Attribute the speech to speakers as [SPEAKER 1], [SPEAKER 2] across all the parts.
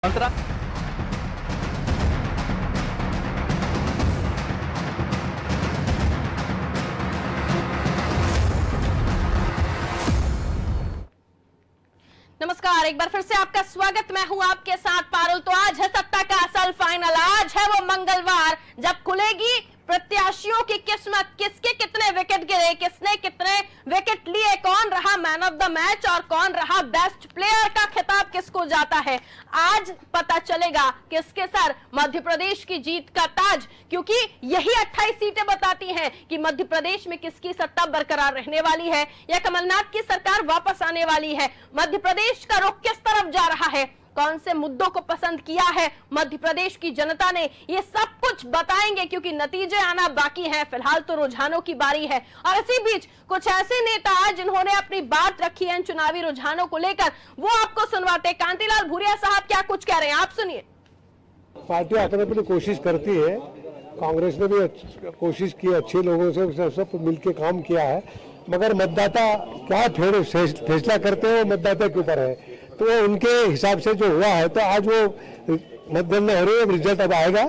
[SPEAKER 1] मंत्रा
[SPEAKER 2] नमस्कार, एक बार फिर से आपका स्वागत। मैं हूं आपके साथ पारुल। तो आज है सत्ता का असल फाइनल। आज है वो मंगलवार जब खुलेगी प्रत्याशियों की किस्मत। किसके कितने विकेट गिरे, किसने कितने विकेट लिए, कौन रहा मैन ऑफ द मैच और कौन रहा बेस्ट प्लेयर का खिताब किसको जाता है। आज पता चलेगा किसके सर मध्य प्रदेश की जीत का ताज, क्योंकि यही 28 सीटें बताती हैं कि मध्य प्रदेश में किसकी सत्ता बरकरार रहने वाली है या कमलनाथ की सरकार वापस आने वाली है। मध्य प्रदेश का रुख किस तरफ जा रहा है, कौन से मुद्दों को पसंद किया है मध्य प्रदेश की जनता ने, ये सब कुछ बताएंगे, क्योंकि नतीजे आना बाकी हैं। फिलहाल तो रुझानों की बारी है और इसी बीच कुछ ऐसे नेता जिन्होंने अपनी बात रखी है इन चुनावी रुझानों को लेकर, वो आपको सुनवाते। कांतिलाल भूरिया साहब क्या कुछ कह रहे हैं, आप सुनिए।
[SPEAKER 3] पार्टी अपनी कोशिश करती है, कांग्रेस ने भी कोशिश की, अच्छे लोगों से सब मिलकर काम किया है, मगर मतदाता क्या फैसला करते हैं वो मतदाता के ऊपर है। तो उनके हिसाब से जो हुआ है, तो आज वो मतगणना हो रही है, रिजल्ट अब आएगा,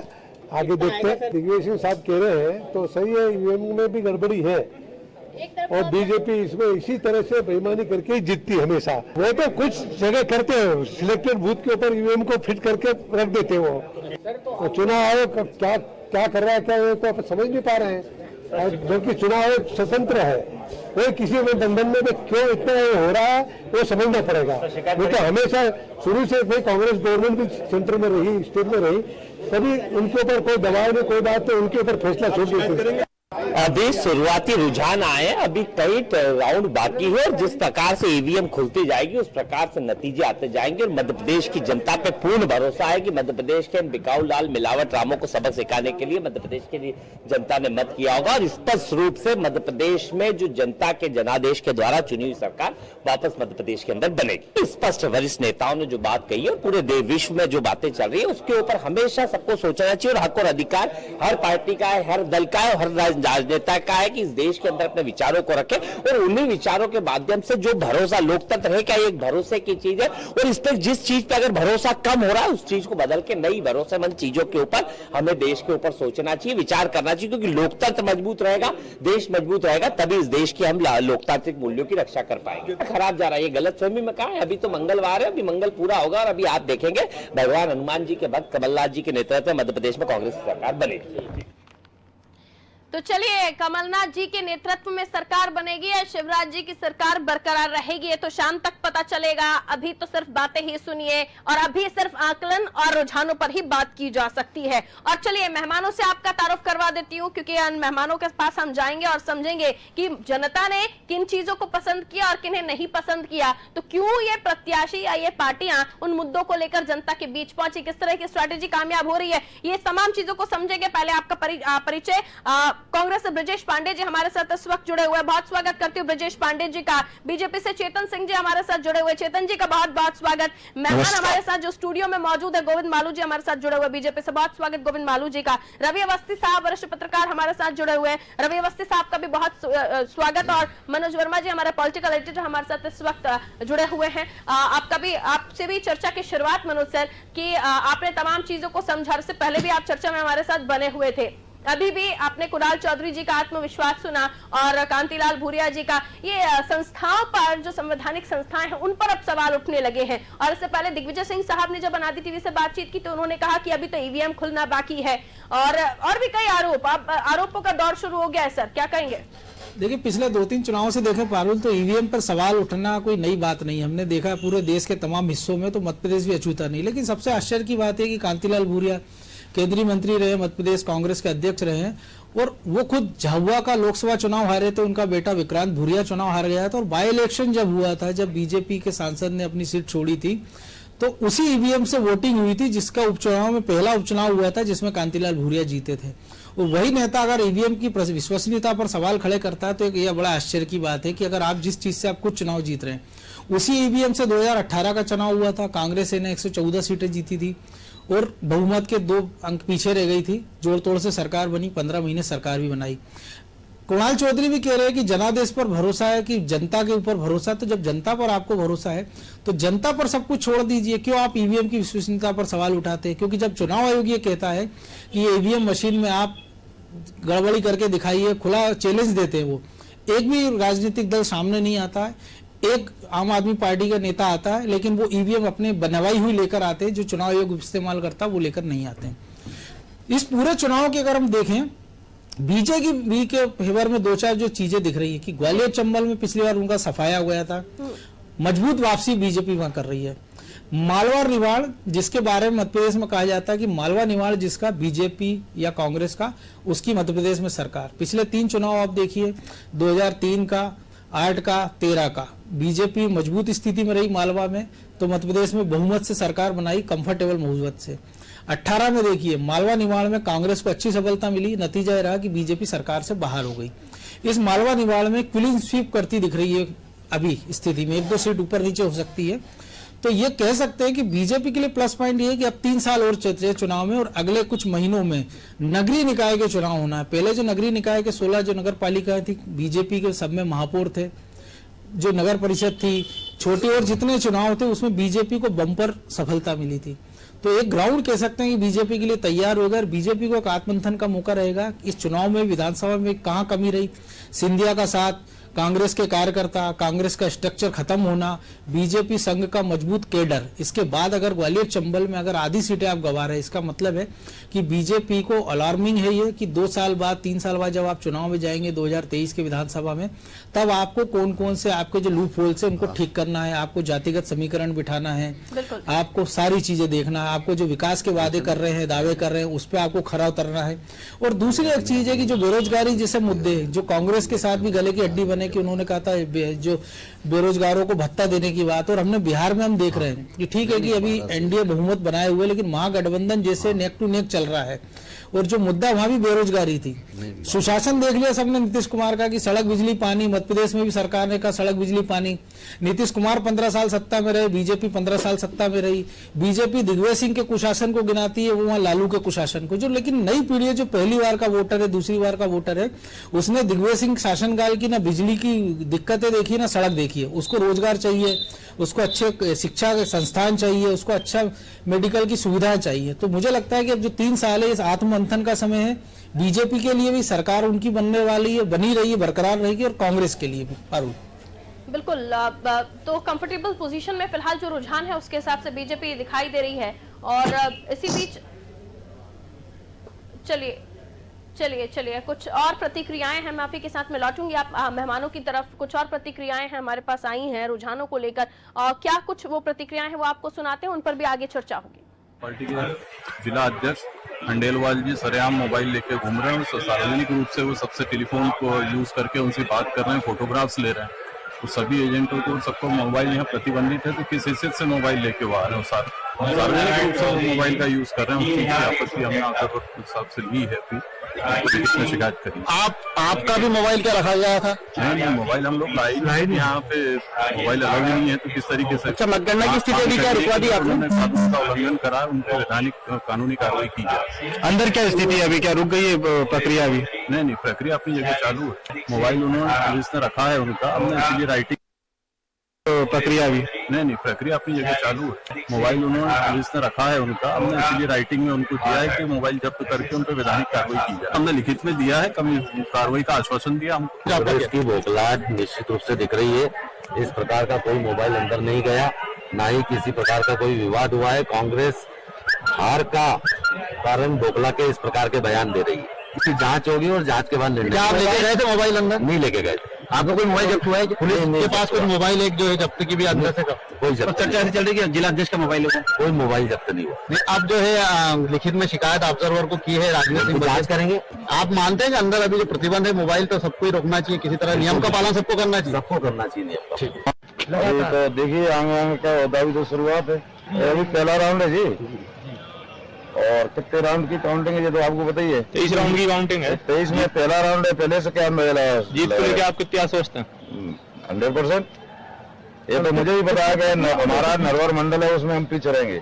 [SPEAKER 3] आगे देखते हैं। दिग्विजय सिंह साहब कह रहे हैं तो सही है, ईवीएम में भी गड़बड़ी है और बीजेपी इसमें इसी तरह से बेईमानी करके ही जीतती हमेशा। वो तो कुछ जगह करते हैं, सिलेक्टेड बूथ के ऊपर ईवीएम को फिट करके रख देते हैं। वो चुनाव आयोग क्या क्या कर रहा है, क्या वो तो आप समझ नहीं पा रहे हैं। जबकि चुनाव आयोग स्वतंत्र है, वो किसी में बंधन में क्यों इतना हो रहा है वो समझना पड़ेगा। वो तो हमेशा शुरू से कांग्रेस गवर्नमेंट भी सेंटर में रही, स्टेट में रही, कभी उनके ऊपर कोई दबाव नहीं, कोई बात तो उनके ऊपर फैसला छोड़ देते।
[SPEAKER 4] अभी शुरुआती रुझान आए, अभी कई राउंड बाकी है और जिस प्रकार से ईवीएम खुलती जाएगी उस प्रकार से नतीजे आते जाएंगे। और मध्य प्रदेश की जनता पे पूर्ण भरोसा है कि मध्य प्रदेश के बिकाऊ लाल मिलावट रामों को सबक सिखाने के लिए मध्य प्रदेश की जनता ने मत किया होगा। और स्पष्ट रूप से मध्य प्रदेश में जो जनता के जनादेश के द्वारा चुनी हुई सरकार वापस मध्य प्रदेश के अंदर बनेगी। स्पष्ट वरिष्ठ नेताओं ने जो बात कही है और पूरे विश्व में जो बातें चल रही है उसके ऊपर हमेशा सबको सोचना चाहिए। और हक और अधिकार हर पार्टी का है, हर दल का है, हर राजनेता का है कि इस देश के अंदर अपने विचारों को रखे और उन्हीं विचारों के माध्यम से जो भरोसा लोकतंत्र है, क्या एक भरोसे की चीज है और इस पर जिस चीज पे अगर भरोसा कम हो रहा है उस चीज को बदल के नई भरोसेमंद चीजों के ऊपर हमें देश के ऊपर सोचना चाहिए, विचार करना चाहिए। क्योंकि लोकतंत्र मजबूत रहेगा, देश मजबूत रहेगा, तभी इस देश की हम लोकतांत्रिक मूल्यों की रक्षा कर पाएंगे। खराब जा रहा है, ये गलतफहमी में कहा है। अभी तो मंगलवार है, अभी मंगल पूरा होगा और अभी आप देखेंगे भगवान हनुमान जी के भक्त कमलनाथ जी के नेतृत्व में मध्य प्रदेश में कांग्रेस की सरकार बनेगी।
[SPEAKER 2] तो चलिए, कमलनाथ जी के नेतृत्व में सरकार बनेगी या शिवराज जी की सरकार बरकरार रहेगी, ये तो शाम तक पता चलेगा। अभी तो सिर्फ बातें ही सुनिए और अभी सिर्फ आकलन और रुझानों पर ही बात की जा सकती है। और चलिए, मेहमानों से आपका तारुफ करवा देती हूँ, क्योंकि इन मेहमानों के पास हम जाएंगे और समझेंगे कि जनता ने किन चीजों को पसंद किया और किन्हें नहीं पसंद किया, तो क्यों ये प्रत्याशी या ये पार्टियां उन मुद्दों को लेकर जनता के बीच पहुंची, किस तरह की स्ट्रैटेजी कामयाब हो रही है, ये तमाम चीजों को समझेंगे। पहले आपका परिचय। कांग्रेस से ब्रजेश पांडे जी हमारे साथ इस वक्त जुड़े हुए, बहुत स्वागत करती हूँ ब्रजेश पांडे जी का। बीजेपी से चेतन सिंह जी हमारे साथ जुड़े हुए, चेतन जी का बहुत बहुत स्वागत। मेहमान हमारे साथ जो स्टूडियो में मौजूद है गोविंद मालू जी हमारे साथ जुड़े हुए बीजेपी से, बहुत स्वागत गोविंद मालू जी का। रवि अवस्थी साहब वरिष्ठ पत्रकार हमारे साथ जुड़े हुए, रवि अवस्थी साहब का भी बहुत स्वागत। और मनोज वर्मा जी हमारे पॉलिटिकल एडिटर हमारे साथ इस वक्त जुड़े हुए हैं। आपसे भी चर्चा की शुरुआत मनोज सर की, आपने तमाम चीजों को समझा, से पहले भी आप चर्चा में हमारे साथ बने हुए थे। अभी भी आपने कुणाल चौधरी जी का आत्मविश्वास सुना और कांतिलाल भूरिया जी का। ये संस्थाओं पर, जो संवैधानिक संस्थाएं हैं, उन पर अब सवाल उठने लगे हैं। और इससे पहले दिग्विजय सिंह साहब ने जब अनादि टीवी से बातचीत की तो उन्होंने कहा कि अभी तो ईवीएम खुलना बाकी है और भी कई आरोप। अब आरोपों का दौर शुरू हो गया है सर, क्या कहेंगे?
[SPEAKER 5] देखिए, पिछले 2-3 चुनावों से देखें पारुल, तो ईवीएम पर सवाल उठना कोई नई बात नहीं। हमने देखा पूरे देश के तमाम हिस्सों में, तो मध्य प्रदेश भी अछूता नहीं। लेकिन सबसे आश्चर्य की बात है कि कांतिलाल भूरिया केंद्रीय मंत्री रहे, मध्य प्रदेश कांग्रेस के अध्यक्ष रहे हैं और वो खुद झाबुआ का लोकसभा चुनाव हारे थे, उनका बेटा विक्रांत भूरिया चुनाव हार गया था। और बाई इलेक्शन जब हुआ था, जब बीजेपी के सांसद ने अपनी सीट छोड़ी थी, तो उसी ईवीएम से वोटिंग हुई थी, जिसका उपचुनाव में पहला उपचुनाव हुआ था जिसमें कांतिलाल भूरिया जीते थे। और वही नेता अगर ईवीएम की विश्वसनीयता पर सवाल खड़े करता है तो यह बड़ा आश्चर्य की बात है कि अगर आप जिस चीज से आप कुछ चुनाव जीत रहे हैं, उसी ईवीएम से 2018 का चुनाव हुआ था, कांग्रेस ने 114 सीटें जीती थी और बहुमत के 2 अंक पीछे रह गई थी, जोड़ तोड़ से सरकार बनी, 15 महीने सरकार भी बनाई। कुणाल चौधरी भी कह रहे हैं कि जनादेश पर भरोसा है, कि जनता के ऊपर भरोसा। तो जब जनता पर आपको भरोसा है तो जनता पर सब कुछ छोड़ दीजिए, क्यों आप ईवीएम की विश्वसनीयता पर सवाल उठाते हैं? क्योंकि जब चुनाव आयोग ये कहता है कि ये ईवीएम मशीन में आप गड़बड़ी करके दिखाइए, खुला चैलेंज देते हैं, वो एक भी राजनीतिक दल सामने नहीं आता है, एक आम आदमी पार्टी का नेता आता है, लेकिन वो ईवीएम अपने बनवाई हुई लेकर आते हैं, जो चुनाव आयोग इस्तेमाल करता है वो लेकर नहीं आते हैं। इस पूरे चुनाव के अगर हम देखें, बीजेपी के फेवर में दो चार जो चीजें दिख रही है कि ग्वालियर चंबल में पिछली बार उनका सफाया हो गया था, मजबूत वापसी बीजेपी वहां कर रही है। मालवा निवाड़, जिसके बारे में मध्य प्रदेश में कहा जाता है कि मालवा निवाड़ जिसका बीजेपी या कांग्रेस का, उसकी मध्य प्रदेश में सरकार। पिछले 3 चुनाव आप देखिए, 2003 का, 8 का, 13 का, बीजेपी मजबूत स्थिति में रही मालवा में, तो मध्य प्रदेश में बहुमत से सरकार बनाई, कंफर्टेबल बहुमत से। 18 में देखिए मालवा निवाड़ में कांग्रेस को अच्छी सफलता मिली, नतीजा यह रहा कि बीजेपी सरकार से बाहर हो गई। इस मालवा निवाड़ में क्लीन स्वीप करती दिख रही है अभी स्थिति में, 1-2 सीट ऊपर नीचे हो सकती है। तो ये कह सकते हैं कि बीजेपी के लिए प्लस पॉइंट ये है कि अब 3 साल और चलते चुनाव में, और अगले कुछ महीनों में नगरीय निकाय के चुनाव होना है। पहले जो नगरीय निकाय के 16 जो नगर पालिकाएं थी, बीजेपी के सब में महापौर थे, जो नगर परिषद थी छोटी, और जितने चुनाव थे उसमें बीजेपी को बम्पर सफलता मिली थी। तो एक ग्राउंड कह सकते हैं कि बीजेपी के लिए तैयार होगा, और बीजेपी को एक आत्ममंथन का मौका रहेगा इस चुनाव में, विधानसभा में कहां कमी रही, सिंधिया का साथ, कांग्रेस के कार्यकर्ता, कांग्रेस का स्ट्रक्चर खत्म होना, बीजेपी संघ का मजबूत केडर, इसके बाद अगर ग्वालियर चंबल में अगर आधी सीटें आप गंवा रहे हैं, इसका मतलब है कि बीजेपी को अलार्मिंग है ये कि 2 साल बाद, 3 साल बाद जब आप चुनाव में जाएंगे 2023 के विधानसभा में, तब आपको कौन कौन से आपके जो लूप होल से उनको ठीक करना है, आपको जातिगत समीकरण बिठाना है, आपको सारी चीजें देखना है, आपको जो विकास के वादे कर रहे हैं, दावे कर रहे हैं, उस पर आपको खरा उतरना है। और दूसरी एक चीज है कि जो बेरोजगारी जैसे मुद्दे, जो कांग्रेस के साथ भी गले की हड्डी बने कि उन्होंने कहा था जो बेरोजगारों को भत्ता देने की बात, और हमने बिहार में हम देख रहे हैं कि ठीक है कि अभी एनडीए बहुमत बनाए हुए, लेकिन महागठबंधन जैसे नेक टू नेक चल रहा है, और जो मुद्दा वहां भी बेरोजगारी थी। सुशासन देख लिया सबने नीतीश कुमार का कि सड़क बिजली पानी, मध्य प्रदेश में भी सरकार ने कहा सड़क बिजली पानी। नीतीश कुमार 15 साल सत्ता में रहे, बीजेपी 15 साल सत्ता में रही। बीजेपी दिग्विजय सिंह के कुशासन को गिनाती है, वो वहां लालू के कुशासन को। जो लेकिन नई पीढ़ी है, जो पहली बार का वोटर है, दूसरी बार का वोटर है, उसने दिग्विजय सिंह शासनकाल की ना बिजली की दिक्कतें देखी ना सड़क देखी है। उसको रोजगार चाहिए, उसको अच्छे शिक्षा के संस्थान चाहिए, उसको अच्छा मेडिकल की सुविधा चाहिए। तो मुझे लगता है कि अब जो 3 साल है, इस आत्ममंथन का समय है। बीजेपी के लिए भी सरकार उनकी बनने वाली है, बनी रही है, बरकरार रहेगी, और कांग्रेस के लिए भी। अरुण,
[SPEAKER 2] बिल्कुल, तो कंफर्टेबल पोजीशन में फिलहाल जो रुझान है उसके हिसाब से बीजेपी दिखाई दे रही है। और इसी बीच चलिए कुछ और प्रतिक्रियाएं हैं, मैं आप ही के साथ में लौटूंगी। आप मेहमानों की तरफ कुछ और प्रतिक्रियाएं हैं हमारे पास आई हैं रुझानों को लेकर, और क्या कुछ वो प्रतिक्रियाएं हैं वो आपको सुनाते हैं, उन पर भी आगे चर्चा होगी।
[SPEAKER 1] पार्टी के जिला अध्यक्ष खंडेलवाल जी सरेआम मोबाइल लेके घूम रहे हैं, सार्वजनिक रूप से वो सबसे टेलीफोन को यूज करके उनसे बात कर रहे हैं, फोटोग्राफ्स ले रहे हैं। तो सभी एजेंटों को सबको मोबाइल यहाँ प्रतिबंधित है, तो किस हैसियत से मोबाइल लेके वो आ रहे हैं, सार्वजनिक रूप से मोबाइल का यूज कर रहे हैं। उस चीज की आपत्ति हमने आकर हिसाब से ली है, फिर शिकायत करी।
[SPEAKER 6] आपका भी मोबाइल क्या रखा गया था?
[SPEAKER 1] नहीं, मोबाइल हम लोग लाए यहाँ पे, मोबाइल अलग नहीं है, तो किस तरीके से।
[SPEAKER 6] अच्छा, मतगणना की स्थिति अभी क्या रुकवा दी आपने?
[SPEAKER 1] कानून का उल्लंघन करा, उन पर वैधानिक कानूनी कार्रवाई की जाए।
[SPEAKER 6] अंदर क्या स्थिति है अभी, क्या रुक गई है प्रक्रिया अभी?
[SPEAKER 1] नहीं, प्रक्रिया अपनी जगह चालू है। मोबाइल उन्होंने पुलिस ने रखा है उनका, हमने इसीलिए राइटिंग
[SPEAKER 6] प्रक्रिया भी
[SPEAKER 1] नहीं, प्रक्रिया अपनी जगह चालू है। मोबाइल उन्होंने पुलिस ने रखा है उनका, हमने इसीलिए राइटिंग में उनको दिया है कि मोबाइल जब्त करके उन पर वैधानिक कार्रवाई की जाए। हमने लिखित में दिया है, कमी कार्रवाई का आश्वासन दिया हमको।
[SPEAKER 7] इसकी बौखलाहट निश्चित रूप से दिख रही है। इस प्रकार का कोई मोबाइल अंदर नहीं गया, ना ही किसी प्रकार का कोई विवाद हुआ है। कांग्रेस हार का कारण बौखला के इस प्रकार के बयान दे रही है। इसकी जांच होगी और जांच के बाद निर्णय।
[SPEAKER 6] आप लेके गए थे मोबाइल अंदर?
[SPEAKER 7] नहीं लेके गए।
[SPEAKER 6] आपको कोई मोबाइल जब्त हुआ है? पुलिस के पास कोई मोबाइल एक जो है जब्त की भी अंदर से
[SPEAKER 7] कोई जब्त
[SPEAKER 6] चर्चा ऐसी चल रही है कि जिला अध्यक्ष का मोबाइल है,
[SPEAKER 7] कोई मोबाइल जब्त नहीं हुआ।
[SPEAKER 6] नहीं, अब जो है लिखित में शिकायत ऑब्जर्वर को की है, राजनीतिक
[SPEAKER 7] जांच करेंगे।
[SPEAKER 6] आप मानते हैं कि अंदर अभी जो प्रतिबंध है मोबाइल, तो सबको ही रोकना चाहिए, किसी तरह नियम का पालन सबको करना चाहिए?
[SPEAKER 7] सबको करना चाहिए नियम का।
[SPEAKER 8] तो देखिए आगे का होता भी तो शुरुआत है, अभी पहला राउंड है जी। और कितने राउंड की काउंटिंग है ये तो आपको बताइए।
[SPEAKER 6] 23 राउंड की काउंटिंग है।
[SPEAKER 8] 23 में पहला राउंड है, पहले से क्या मिला
[SPEAKER 6] जीत को लेकर आप कितनी आश्वस्त हैं?
[SPEAKER 8] 100%। ये तो मुझे भी पता है कि हमारा नरवर मंडल है, उसमें हम पीछे रहेंगे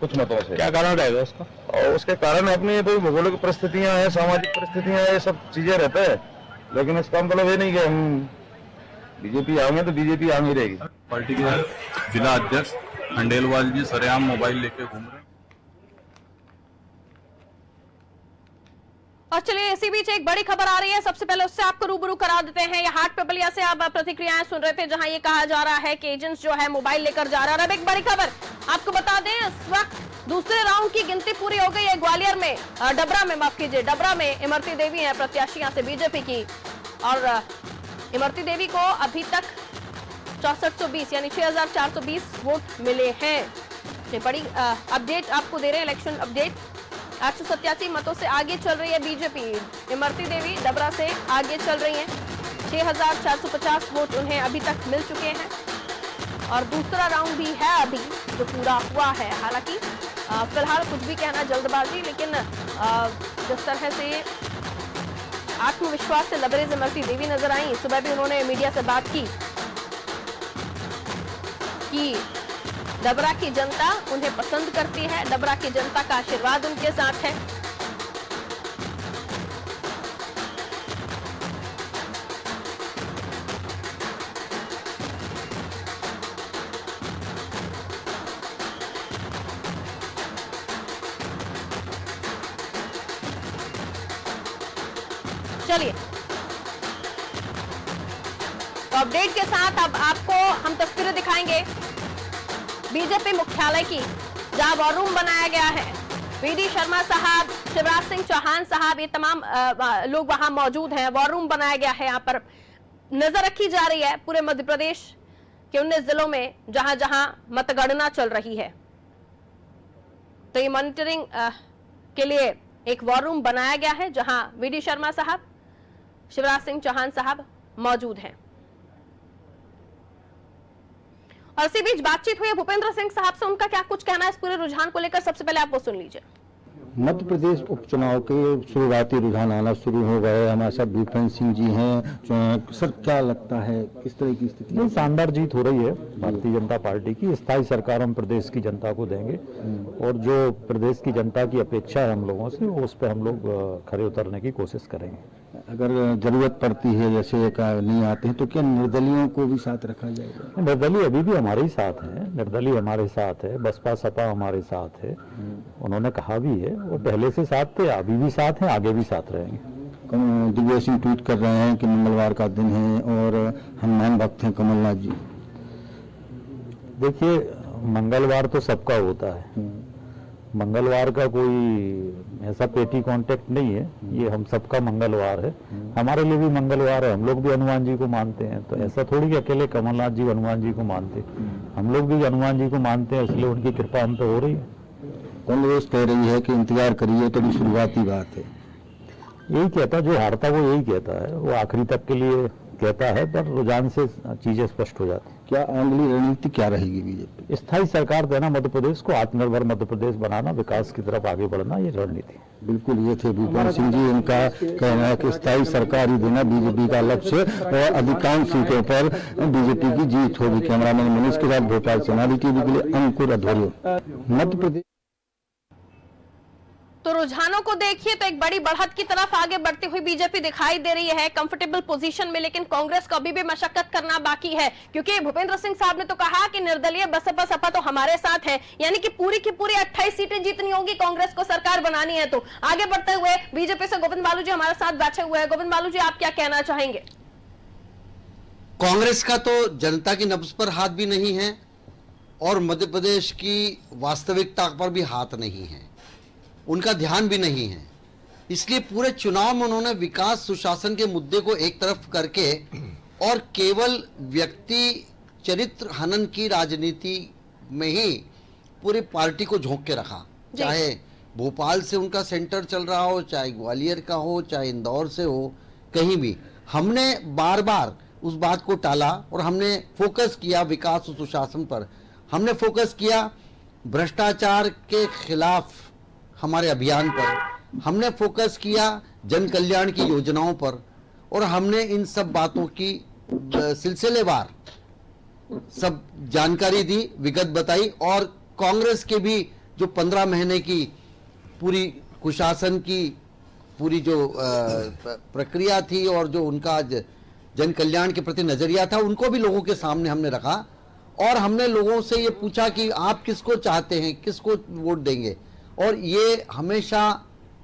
[SPEAKER 8] कुछ मतों से।
[SPEAKER 6] क्या कारण रहेगा उसका?
[SPEAKER 8] और उसके कारण अपनी भौगोलिक परिस्थितियां हैं, सामाजिक परिस्थितियां, ये सब चीजें रहते हैं। लेकिन इसका मतलब ये नहीं कि हम बीजेपी आएंगे तो बीजेपी आगे रहेगी।
[SPEAKER 1] पार्टी के जिला अध्यक्ष खंडेलवाल जी सरेआम मोबाइल लेके घूम रहे हैं।
[SPEAKER 2] और चलिए इसी बीच एक बड़ी खबर आ रही है, सबसे पहले उससे आपको रूबरू करा देते हैं। ये हाट पिपलिया से आप प्रतिक्रियाएं सुन रहे थे, जहां ये कहा जा रहा है कि एजेंट्स जो है मोबाइल लेकर जा रहा है। अब एक बड़ी खबर आपको बता दें, इस वक्त दूसरे राउंड की गिनती पूरी हो गई है। ग्वालियर में डबरा में, माफ कीजिए, डबरा में इमरती देवी है प्रत्याशी यहाँ से बीजेपी की, और इमरती देवी को अभी तक 6420 यानी 6420 वोट मिले हैं। ये बड़ी अपडेट आपको दे रहे हैं, इलेक्शन अपडेट। 887 मतों से आगे चल रही है बीजेपी। इमरती देवी डबरा से आगे चल रही हैं। 6450 वोट उन्हें अभी तक मिल चुके हैं, और दूसरा राउंड भी है अभी जो पूरा हुआ है। हालांकि फिलहाल कुछ भी कहना जल्दबाजी, लेकिन जिस तरह से आत्मविश्वास से लबरेज इमरती देवी नजर आई, सुबह भी उन्होंने मीडिया से बात की कि डबरा की जनता उन्हें पसंद करती है, डबरा की जनता का आशीर्वाद उनके साथ है। चलिए तो अपडेट के साथ अब आपको हम तस्वीरें दिखाएंगे बीजेपी मुख्यालय की, जहां वॉर रूम बनाया गया है। वीडी शर्मा साहब, शिवराज सिंह चौहान साहब, ये तमाम लोग वहां मौजूद हैं। वॉर रूम बनाया गया है, यहाँ पर नजर रखी जा रही है पूरे मध्य प्रदेश के 19 जिलों में जहां जहां मतगणना चल रही है। तो ये मॉनिटरिंग के लिए एक वॉर रूम बनाया गया है, जहां वीडी शर्मा साहब, शिवराज सिंह चौहान साहब मौजूद हैं। और इसी बीच बातचीत हुई भूपेंद्र सिंह साहब से, उनका क्या कुछ कहना है इस पूरे रुझान को लेकर, सबसे पहले आप वो सुन लीजिए।
[SPEAKER 9] मध्य प्रदेश उपचुनाव के शुरुआती रुझान आना शुरू हो गए। हमारे साथ भूपेंद्र सिंह जी हैं। सर क्या लगता है किस तरह की स्थिति?
[SPEAKER 10] ये शानदार जीत हो रही है भारतीय जनता पार्टी की। स्थायी सरकार हम प्रदेश की जनता को देंगे, और जो प्रदेश की जनता की अपेक्षा है हम लोगों से, वो उस पर हम लोग खरे उतरने की कोशिश करेंगे।
[SPEAKER 9] अगर जरूरत पड़ती है, जैसे नहीं आते हैं, तो क्या निर्दलियों को भी साथ रखा जाएगा?
[SPEAKER 10] निर्दलीय अभी भी हमारे ही साथ है, निर्दलीय हमारे साथ है, बसपा सपा हमारे साथ है। उन्होंने कहा भी है, वो पहले से साथ थे, अभी भी साथ हैं, आगे भी साथ रहेंगे।
[SPEAKER 9] दिग्विजय सिंह ट्वीट कर रहे हैं कि मंगलवार का दिन है और हनुमान भक्त हैं कमलनाथ जी।
[SPEAKER 10] देखिए, मंगलवार तो सबका होता है, मंगलवार का कोई ऐसा पेटी कॉन्टेक्ट नहीं है, ये हम सबका मंगलवार है। हमारे लिए भी मंगलवार है, हम लोग भी हनुमान जी को मानते हैं। तो ऐसा थोड़ी कि अकेले कमलनाथ जी हनुमान जी को मानते, हम लोग भी हनुमान जी को मानते हैं, इसलिए उनकी कृपा हम पे हो रही है।
[SPEAKER 9] कांग्रेस कह रही है कि इंतजार करिए, तो भी शुरुआती बात है।
[SPEAKER 10] यही कहता, जो हारता वो यही कहता है, वो आखिरी तक के लिए कहता है, पर रुझान से चीजें स्पष्ट हो जाती।
[SPEAKER 9] क्या अगली रणनीति क्या रहेगी बीजेपी?
[SPEAKER 10] स्थायी सरकार देना मध्य प्रदेश को, आत्मनिर्भर मध्य प्रदेश बनाना, विकास की तरफ आगे बढ़ना, ये रणनीति।
[SPEAKER 9] बिल्कुल, ये थे भूपेंद्र सिंह जी। इनका कहना है कि स्थायी सरकार ही देना बीजेपी का लक्ष्य, और अधिकांश सीटों पर बीजेपी की जीत होगी। कैमरामैन मनीष के साथ भोपाल से नारी टीवी के लिए अंकुर अधोरिया, मध्य प्रदेश।
[SPEAKER 2] तो रुझानों को देखिए तो एक बड़ी बढ़त की तरफ आगे बढ़ती हुई बीजेपी दिखाई दे रही है, कंफर्टेबल पोजीशन में। लेकिन कांग्रेस को अभी भी मशक्कत करना बाकी है, क्योंकि भूपेंद्र सिंह साहब ने तो कहा कि निर्दलीय बसपा सपा तो हमारे साथ है, यानी कि पूरी की पूरी 28 सीटें जीतनी होगी कांग्रेस को, सरकार बनानी है। तो आगे बढ़ते हुए बीजेपी से गोविंद बालू जी हमारे साथ बैठे हुए हैं। गोविंद बालू जी, आप क्या कहना चाहेंगे?
[SPEAKER 11] कांग्रेस का तो जनता की नब्ज पर हाथ भी नहीं है, और मध्य प्रदेश की वास्तविकता पर भी हाथ नहीं है, उनका ध्यान भी नहीं है। इसलिए पूरे चुनाव में उन्होंने विकास सुशासन के मुद्दे को एक तरफ करके और केवल व्यक्ति चरित्र हनन की राजनीति में ही पूरी पार्टी को झोंक के रखा। चाहे भोपाल से उनका सेंटर चल रहा हो, चाहे ग्वालियर का हो, चाहे इंदौर से हो, कहीं भी हमने बार बार उस बात को टाला, और हमने फोकस किया विकास और सुशासन पर। हमने फोकस किया भ्रष्टाचार के खिलाफ हमारे अभियान पर, हमने फोकस किया जन कल्याण की योजनाओं पर, और हमने इन सब बातों की सिलसिलेवार सब जानकारी दी, विगत बताई। और कांग्रेस के भी जो 15 महीने की पूरी कुशासन की पूरी जो प्रक्रिया थी और जो उनका जन कल्याण के प्रति नजरिया था, उनको भी लोगों के सामने हमने रखा और हमने लोगों से ये पूछा कि आप किसको चाहते हैं, किसको वोट देंगे। और ये हमेशा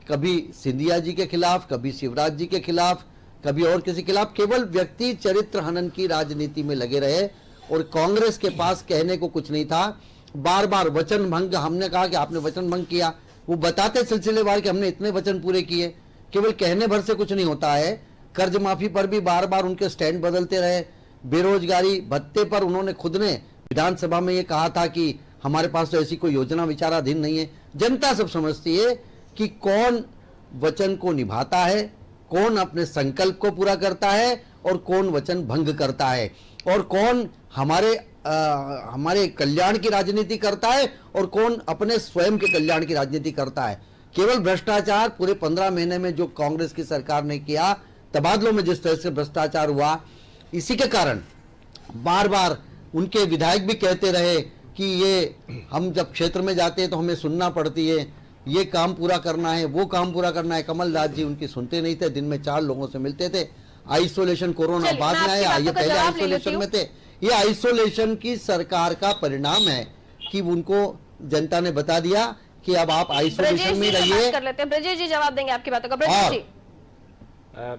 [SPEAKER 11] कभी सिंधिया जी के खिलाफ, कभी शिवराज जी के खिलाफ, कभी और किसी के खिलाफ, केवल व्यक्ति चरित्र हनन की राजनीति में लगे रहे और कांग्रेस के पास कहने को कुछ नहीं था। बार बार वचन भंग, हमने कहा कि आपने वचन भंग किया, वो बताते सिलसिलेवार कि हमने इतने वचन पूरे किए। केवल कहने भर से कुछ नहीं होता है। कर्ज माफी पर भी बार बार उनके स्टैंड बदलते रहे। बेरोजगारी भत्ते पर उन्होंने खुद ने विधानसभा में ये कहा था कि हमारे पास तो ऐसी कोई योजना विचाराधीन नहीं है। जनता सब समझती है कि कौन वचन को निभाता है, कौन अपने संकल्प को पूरा करता है और कौन वचन भंग करता है, और कौन हमारे कल्याण की राजनीति करता है और कौन अपने स्वयं के कल्याण की राजनीति करता है। केवल भ्रष्टाचार पूरे 15 महीने में जो कांग्रेस की सरकार ने किया, तबादलों में जिस तरह से भ्रष्टाचार हुआ, इसी के कारण बार बार उनके विधायक भी कहते रहे कि ये हम जब क्षेत्र में जाते हैं तो हमें सुनना पड़ती है, ये काम पूरा करना है, वो काम पूरा करना है। कमलनाथ जी उनकी सुनते नहीं थे, दिन में 4 लोगों से मिलते थे। आइसोलेशन कोरोना बाद में आया, ये पहले आइसोलेशन में थे। ये आइसोलेशन की सरकार का परिणाम है कि उनको जनता ने बता दिया कि अब आप आइसोलेशन में रहिए।
[SPEAKER 2] ब्रजेश जी जवाब देंगे आपकी बातों का। ब्रजेश जी,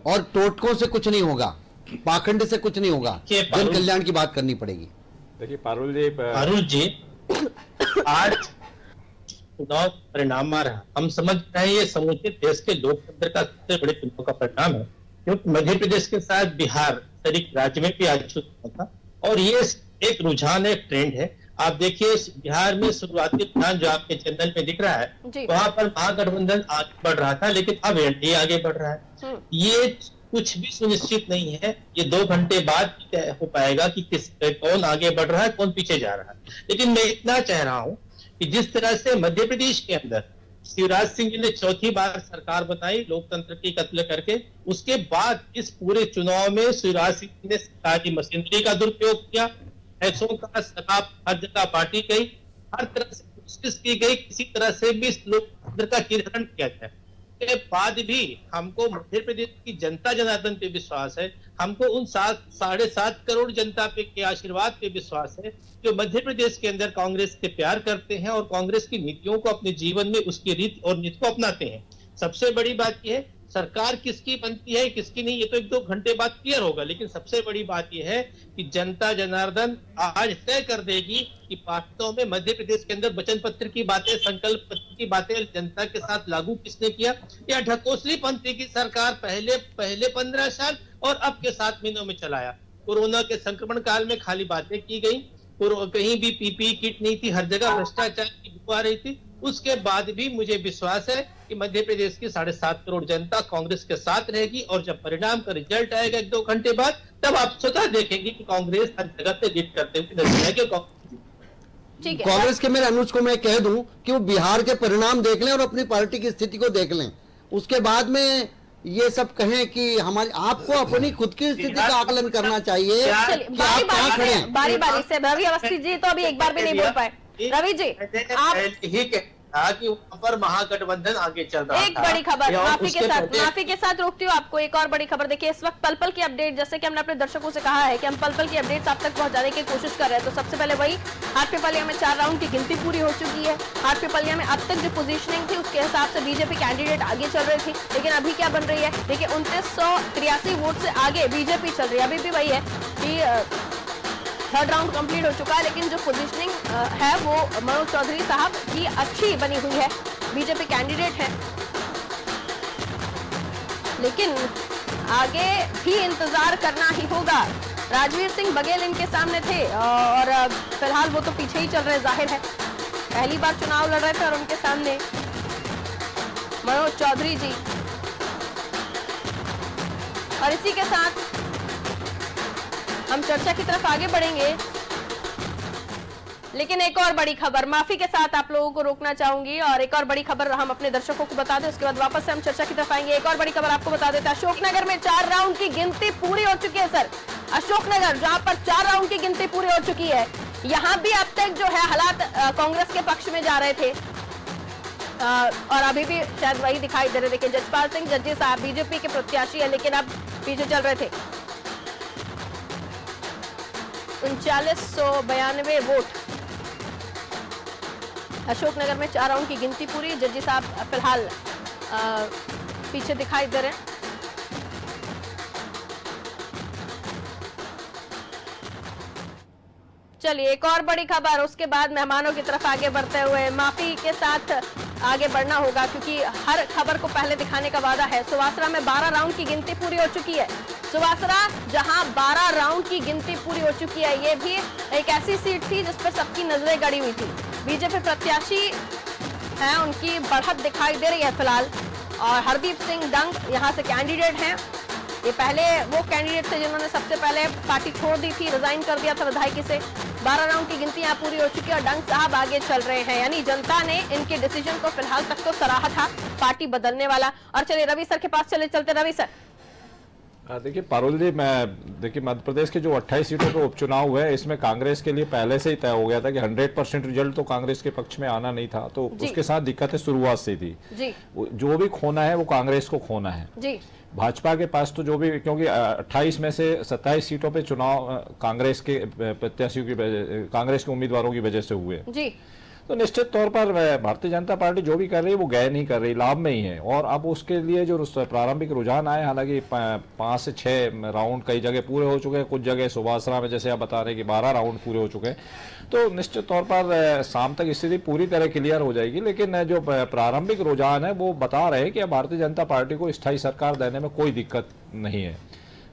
[SPEAKER 11] और टोटकों से कुछ नहीं होगा, पाखंड से कुछ नहीं होगा, जन कल्याण की बात करनी पड़ेगी।
[SPEAKER 12] देखिए पारुल जी आज चुनाव परिणाम आ रहा, हम समझ रहे हैं ये समूचे देश के लोकतंत्र का सबसे बड़े चुनाव का परिणाम है, क्योंकि मध्य प्रदेश के साथ बिहार शरीक राज्य में भी आज चुनाव था और ये एक रुझान है, एक ट्रेंड है। आप देखिए बिहार में शुरुआती रुझान जो आपके चैनल में दिख रहा है, वहां पर महागठबंधन आगे बढ़ रहा था, लेकिन अब एनडीए आगे बढ़ रहा है। ये कुछ भी सुनिश्चित नहीं है, ये 2 घंटे बाद तय हो पाएगा कि कौन आगे बढ़ रहा है, कौन पीछे जा रहा है। लेकिन मैं इतना चाह रहा हूं कि जिस तरह से मध्य प्रदेश के अंदर शिवराज सिंह जी ने 4थी बार सरकार बनाई लोकतंत्र की कत्ल करके, उसके बाद इस पूरे चुनाव में शिवराज सिंह जी ने सरकार की मशीनरी का दुरुपयोग किया, पैसों का शराब हर जगह बांटी गई, हर तरह से कोशिश की गई किसी तरह से भी लोकतंत्र का चिरहरण किया जाए। के बाद भी हमको मध्य प्रदेश की जनता जनार्दन पे विश्वास है, हमको उन 7.5 करोड़ जनता पे के आशीर्वाद पे विश्वास है जो मध्य प्रदेश के अंदर कांग्रेस से प्यार करते हैं और कांग्रेस की नीतियों को अपने जीवन में उसकी रीत और नीति को अपनाते हैं। सबसे बड़ी बात यह है सरकार किसकी बनती है किसकी नहीं, ये तो 1-2 घंटे बाद क्लियर होगा, लेकिन सबसे बड़ी बात यह है कि जनता जनार्दन आज तय कर देगी कि वास्तव में मध्य प्रदेश के अंदर वचन पत्र की बातें, संकल्प पत्र की बातें जनता के साथ लागू किसने किया, या ढकोसली पंथी की सरकार पहले 15 साल और अब के 7 महीनों में चलाया। कोरोना के संक्रमण काल में खाली बातें की गई, कहीं भी पीपीई किट नहीं थी, हर जगह भ्रष्टाचार की बू आ रही थी। उसके बाद भी मुझे विश्वास है कि मध्य प्रदेश की 7.5 करोड़ जनता कांग्रेस के साथ रहेगी और जब परिणाम का रिजल्ट आएगा 1-2 घंटे बाद, तब आप स्वतः देखेंगे कि कांग्रेस हर जगह पे लीड करते हुए नजर आएगी।
[SPEAKER 11] कांग्रेस के मेरे अनुज को मैं कह दूं कि वो बिहार के परिणाम देख लें और अपनी पार्टी की स्थिति को देख लें, उसके बाद में ये सब कहें कि हमारी, आपको अपनी खुद की स्थिति का आकलन करना चाहिए कि आप कहां खड़े हैं।
[SPEAKER 2] बारी बारी से रवि अवस्थी जी तो अभी एक बार भी नहीं बोल पाए। रवि जी आप
[SPEAKER 12] ही कहा कि वहां पर महागठबंधन आगे चल रहा
[SPEAKER 2] एक बड़ी खबर माफी के साथ रोकती हूँ आपको। एक और बड़ी खबर देखिए, इस वक्त पल-पल की अपडेट, जैसे कि हमने अपने दर्शकों से कहा है कि हम पल-पल की अपडेट्स आप तक पहुंचाने की कोशिश कर रहे हैं। तो सबसे पहले वही हाटपिपलिया में 4 राउंड की गिनती पूरी हो चुकी है। हाटपिपलिया में अब तक जो पोजीशनिंग थी उसके हिसाब से बीजेपी कैंडिडेट आगे चल रही थी, लेकिन अभी क्या बन रही है देखिए, 2983 वोट से आगे बीजेपी चल रही है। अभी भी वही है कि 3rd राउंड कंप्लीट हो चुका है, लेकिन जो पोजीशनिंग है वो मनोज चौधरी साहब की अच्छी बनी हुई है, बीजेपी कैंडिडेट है। लेकिन आगे भी इंतजार करना ही होगा। राजवीर सिंह बघेल इनके सामने थे और फिलहाल वो तो पीछे ही चल रहे, जाहिर है पहली बार चुनाव लड़ रहे थे और उनके सामने मनोज चौधरी जी। और इसी के साथ हम चर्चा की तरफ आगे बढ़ेंगे, लेकिन एक और बड़ी खबर माफी के साथ आप लोगों को रोकना चाहूंगी और एक और बड़ी खबर हम अपने दर्शकों को बता दें, उसके बाद वापस से हम चर्चा की तरफ आएंगे। एक और बड़ी खबर आपको बता देते हैं, अशोकनगर में 4 राउंड की गिनती पूरी हो चुकी है। सर अशोकनगर जहां पर 4 राउंड की गिनती पूरी हो चुकी है, यहां भी अब तक जो है हालात कांग्रेस के पक्ष में जा रहे थे। और अभी भी शायद वही दिखाई दे रहे। देखिए जजपाल सिंह जज्जी साहब बीजेपी के प्रत्याशी है, लेकिन अब पीछे चल रहे थे। 3992 वोट। अशोकनगर में 4 राउंड की गिनती पूरी। जज्जी साहब फिलहाल पीछे दिखाई दे रहे हैं। चलिए एक और बड़ी खबर, उसके बाद मेहमानों की तरफ आगे बढ़ते हुए माफी के साथ आगे बढ़ना होगा, क्योंकि हर खबर को पहले दिखाने का वादा है। सुवासरा में 12 राउंड की गिनती पूरी हो चुकी है। सुवासरा जहां 12 राउंड की गिनती पूरी हो चुकी है, ये भी एक ऐसी सीट थी जिस पर सबकी नजरें गड़ी हुई थी। बीजेपी प्रत्याशी हैं, उनकी बढ़त दिखाई दे रही है फिलहाल, और हरदीप सिंह डंग यहां से कैंडिडेट हैं। ये पहले वो कैंडिडेट थे जिन्होंने सबसे पहले पार्टी छोड़ दी थी, रिजाइन कर दिया था विधायकी से। 12 राउंड की गिनती यहाँ पूरी हो चुकी है और डंग साहब आगे चल रहे हैं, यानी जनता ने इनके डिसीजन को फिलहाल तक तो सराहा था, पार्टी बदलने वाला। और चलिए रवि सर के पास चलते। रवि सर,
[SPEAKER 13] देखिए पारुल जी, देखिए मध्य प्रदेश के जो 28 सीटों के उपचुनाव हुए, इसमें कांग्रेस के लिए पहले से ही तय हो गया था कि 100% रिजल्ट तो कांग्रेस के पक्ष में आना नहीं था, तो उसके साथ दिक्कतें शुरुआत से थी जी। जो भी खोना है वो कांग्रेस को खोना है जी। भाजपा के पास तो जो भी, क्योंकि 28 में से 27 सीटों पे चुनाव कांग्रेस के प्रत्याशियों की, कांग्रेस के उम्मीदवारों की वजह से हुए जी, तो निश्चित तौर पर भारतीय जनता पार्टी जो भी कर रही है वो गए नहीं कर रही, लाभ में ही है। और अब उसके लिए जो प्रारंभिक रुझान आए, हालांकि 5 से 6 राउंड कई जगह पूरे हो चुके हैं, कुछ जगह सुवासरा में जैसे आप बता रहे हैं कि 12 राउंड पूरे हो चुके हैं, तो निश्चित तौर पर शाम तक स्थिति पूरी तरह क्लियर हो जाएगी। लेकिन जो प्रारंभिक रुझान है वो बता रहे हैं कि भारतीय जनता पार्टी को स्थायी सरकार देने में कोई दिक्कत नहीं है।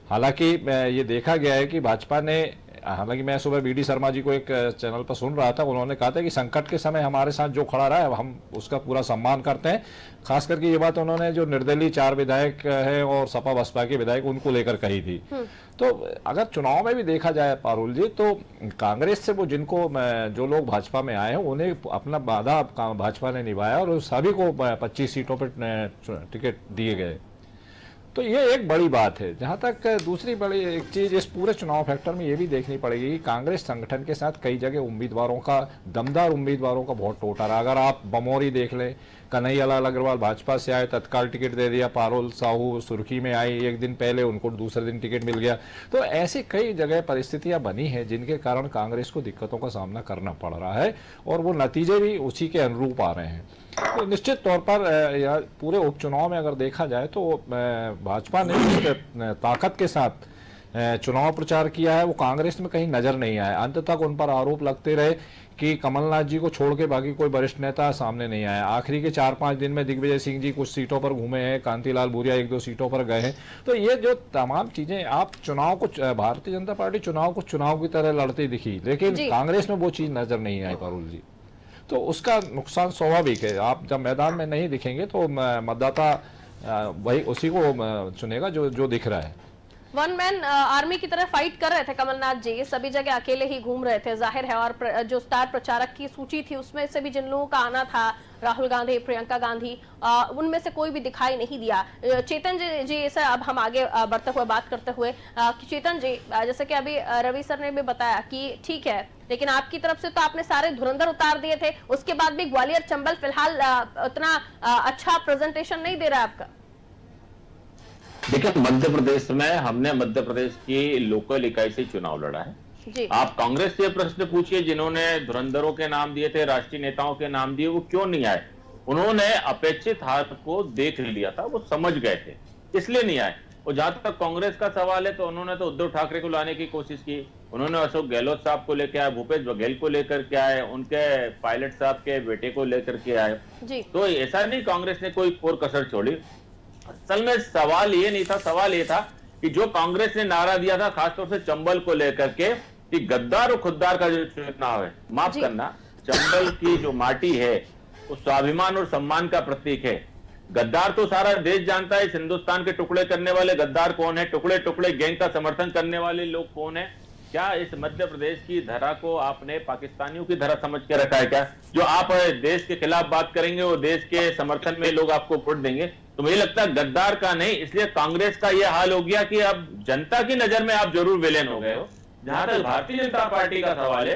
[SPEAKER 13] हालांकि ये देखा गया है कि भाजपा ने, हालांकि मैं सुबह बीडी शर्मा जी को एक चैनल पर सुन रहा था, उन्होंने कहा था कि संकट के समय हमारे साथ जो खड़ा रहा है हम उसका पूरा सम्मान करते हैं। खास करके ये बात उन्होंने जो निर्दलीय 4 विधायक हैं और सपा बसपा के विधायक, उनको लेकर कही थी। तो अगर चुनाव में भी देखा जाए पारुल जी, तो कांग्रेस से वो जिनको, जो लोग भाजपा में आए हैं उन्हें अपना वादा भाजपा ने निभाया और सभी को 25 सीटों पर टिकट दिए गए, तो ये एक बड़ी बात है। जहां तक दूसरी बड़ी एक चीज इस पूरे चुनाव फैक्टर में ये भी देखनी पड़ेगी कि कांग्रेस संगठन के साथ कई जगह उम्मीदवारों का, दमदार उम्मीदवारों का बहुत टोटा रहा। अगर आप बमोरी देख लें, कन्हैयालाल अग्रवाल भाजपा से आए, तत्काल टिकट दे दिया। पारुल साहू सुर्खी में आई, एक दिन पहले उनको दूसरे दिन टिकट मिल गया। तो ऐसी कई जगह परिस्थितियां बनी हैं जिनके कारण कांग्रेस को दिक्कतों का सामना करना पड़ रहा है और वो नतीजे भी उसी के अनुरूप आ रहे हैं। तो निश्चित तौर पर पूरे उपचुनाव में अगर देखा जाए तो भाजपा ने ताकत के साथ चुनाव प्रचार किया है, वो कांग्रेस में कहीं नजर नहीं आया। अंत तक उन पर आरोप लगते रहे कि कमलनाथ जी को छोड़ के बाकी कोई वरिष्ठ नेता सामने नहीं आया। आखिरी के 4-5 दिन में दिग्विजय सिंह जी कुछ सीटों पर घूमे हैं, कांतिलाल भूरिया 1-2 सीटों पर गए हैं। तो ये जो तमाम चीजें, आप चुनाव को, भारतीय जनता पार्टी चुनाव को चुनाव की तरह लड़ती दिखी, लेकिन कांग्रेस में वो चीज नजर नहीं आई पारुल जी, तो उसका नुकसान स्वाभाविक है। आप जब मैदान में नहीं दिखेंगे तो मतदाता वही उसी को चुनेगा जो दिख रहा है।
[SPEAKER 2] वन मैन आर्मी की तरह फाइट कर रहे थे कमलनाथ जी, सभी जगह अकेले ही घूम रहे थे, जाहिर है। और जो स्टार प्रचारक की सूची थी उसमें से भी जिन लोगों का आना था, राहुल गांधी, प्रियंका गांधी, उनमें से कोई भी दिखाई नहीं दिया। चेतन जी से अब हम आगे बढ़ते हुए बात करते हुए, चेतन जी, जैसे कि अभी रवि सर ने भी बताया कि ठीक है, लेकिन आपकी तरफ से तो आपने सारे धुरंधर उतार दिए थे, उसके बाद भी ग्वालियर चंबल फिलहाल उतना अच्छा प्रेजेंटेशन नहीं दे रहा है आपका।
[SPEAKER 4] देखिए, मध्य प्रदेश में हमने मध्य प्रदेश की लोकल इकाई से चुनाव लड़ा है जी। आप कांग्रेस से प्रश्न पूछिए, जिन्होंने धुरंधरों के नाम दिए थे, राष्ट्रीय नेताओं के नाम दिए, वो क्यों नहीं आए? उन्होंने अपेक्षित हार को देख लिया था, वो समझ गए थे, इसलिए नहीं आए। और जहां तक कांग्रेस का सवाल है, तो उन्होंने तो उद्धव ठाकरे को लाने की कोशिश की, उन्होंने अशोक गहलोत साहब को लेकर आए, भूपेश बघेल को लेकर के आए, उनके पायलट साहब के बेटे को लेकर के आए। तो ऐसा नहीं कांग्रेस ने कोई कोर कसर छोड़ी। असल में सवाल ये नहीं था, सवाल ये था कि जो कांग्रेस ने नारा दिया था खासतौर से चंबल को लेकर के, कि गद्दार और खुद्दार का जो चुनाव है, माफ करना, चंबल की जो माटी है वो स्वाभिमान और सम्मान का प्रतीक है। गद्दार तो सारा देश जानता है, इस हिंदुस्तान के टुकड़े करने वाले गद्दार कौन है, टुकड़े टुकड़े गैंग का समर्थन करने वाले लोग कौन है। क्या इस मध्य प्रदेश की धरा को आपने पाकिस्तानियों की धरा समझ के रखा है क्या? जो आप देश के खिलाफ बात करेंगे वो देश के समर्थन में लोग आपको वोट देंगे। तो मुझे लगता है गद्दार का नहीं, इसलिए कांग्रेस का यह हाल हो गया कि अब जनता की नजर में आप जरूर विलेन हो गए हो। जहां तक भारतीय जनता पार्टी का सवाल है,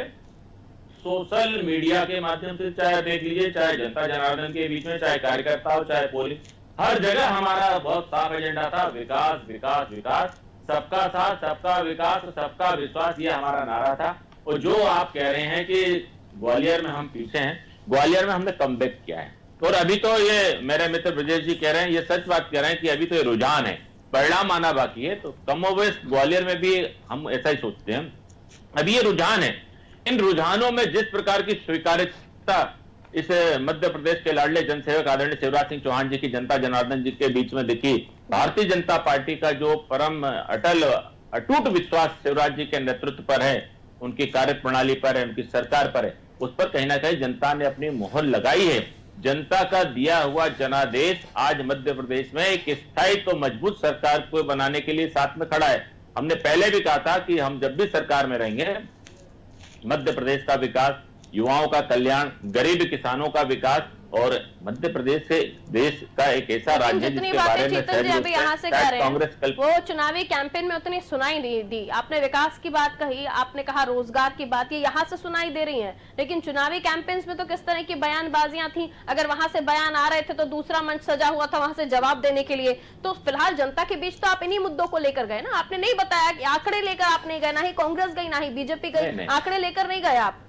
[SPEAKER 14] सोशल मीडिया के माध्यम से, चाहे देख लीजिए, चाहे जनता जनार्दन के बीच में, चाहे कार्यकर्ताओं, चाहे पुलिस, हर जगह हमारा बहुत साफ एजेंडा था, विकास विकास विकास, सबका साथ, सबका विकास, सबका विश्वास, ये हमारा नारा था। और जो आप कह रहे हैं कि ग्वालियर में हम पीछे हैं, ग्वालियर में हमने कमबैक किया है। और अभी तो ये मेरे मित्र ब्रजेश जी कह रहे हैं, ये सच बात कह रहे हैं कि अभी तो ये रुझान है, परिणाम आना बाकी है। तो कमोबेश ग्वालियर में भी हम ऐसा ही सोचते हैं, अभी ये रुझान है। इन रुझानों में जिस प्रकार की स्वीकार्यता इस मध्य प्रदेश के लाडले जनसेवक आदरणीय शिवराज सिंह चौहान जी की जनता जनार्दन जी के बीच में दिखी, भारतीय जनता पार्टी का जो परम अटल अटूट विश्वास शिवराज जी के नेतृत्व पर है, उनकी कार्य प्रणाली पर है, उनकी सरकार पर है, उस पर कहीं ना कहीं जनता ने अपनी मोहर लगाई है। जनता का दिया हुआ जनादेश आज मध्य प्रदेश में एक स्थायी तो मजबूत सरकार को बनाने के लिए साथ में खड़ा है। हमने पहले भी कहा था कि हम जब भी सरकार में रहेंगे, मध्य प्रदेश का विकास, युवाओं का कल्याण, गरीब किसानों का विकास और मध्य प्रदेश से देश का एक ऐसा राज्य है जिसके बारे में
[SPEAKER 2] अभी यहाँ से कह रहे
[SPEAKER 14] कांग्रेस
[SPEAKER 2] हैं, वो चुनावी कैंपेन में उतनी सुनाई नहीं दी। आपने विकास की बात कही, आपने कहा रोजगार की बात, ये यहाँ से सुनाई दे रही है, लेकिन चुनावी कैंपेन्स में तो किस तरह की बयानबाजियां थी। अगर वहां से बयान आ रहे थे तो दूसरा मंच सजा हुआ था वहां से जवाब देने के लिए। तो फिलहाल जनता के बीच तो आप इन्हीं मुद्दों को लेकर गए ना, आपने नहीं बताया कि आंकड़े लेकर आप नहीं गए, ना ही कांग्रेस गई, ना ही बीजेपी गई, आंकड़े लेकर नहीं गए आप।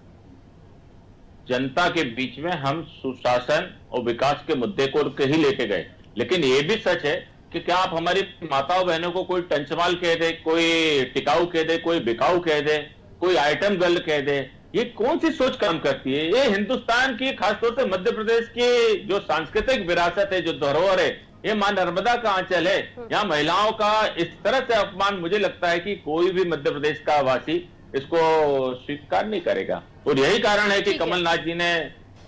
[SPEAKER 14] जनता के बीच में हम सुशासन और विकास के मुद्दे को ही लेके गए, लेकिन ये भी सच है कि क्या आप हमारी माताओं बहनों को कोई टंचमाल कह दे, कोई टिकाऊ कह दे, कोई बिकाऊ कह दे, कोई आइटम गर्ल कह दे, ये कौन सी सोच काम करती है? ये हिंदुस्तान की, खासतौर से मध्य प्रदेश की जो सांस्कृतिक विरासत है, जो धरोहर है, ये मां नर्मदा का आंचल है। यहाँ महिलाओं का इस तरह से अपमान, मुझे लगता है कि कोई भी मध्य प्रदेश का वासी इसको स्वीकार नहीं करेगा। और यही कारण है कि कमलनाथ जी ने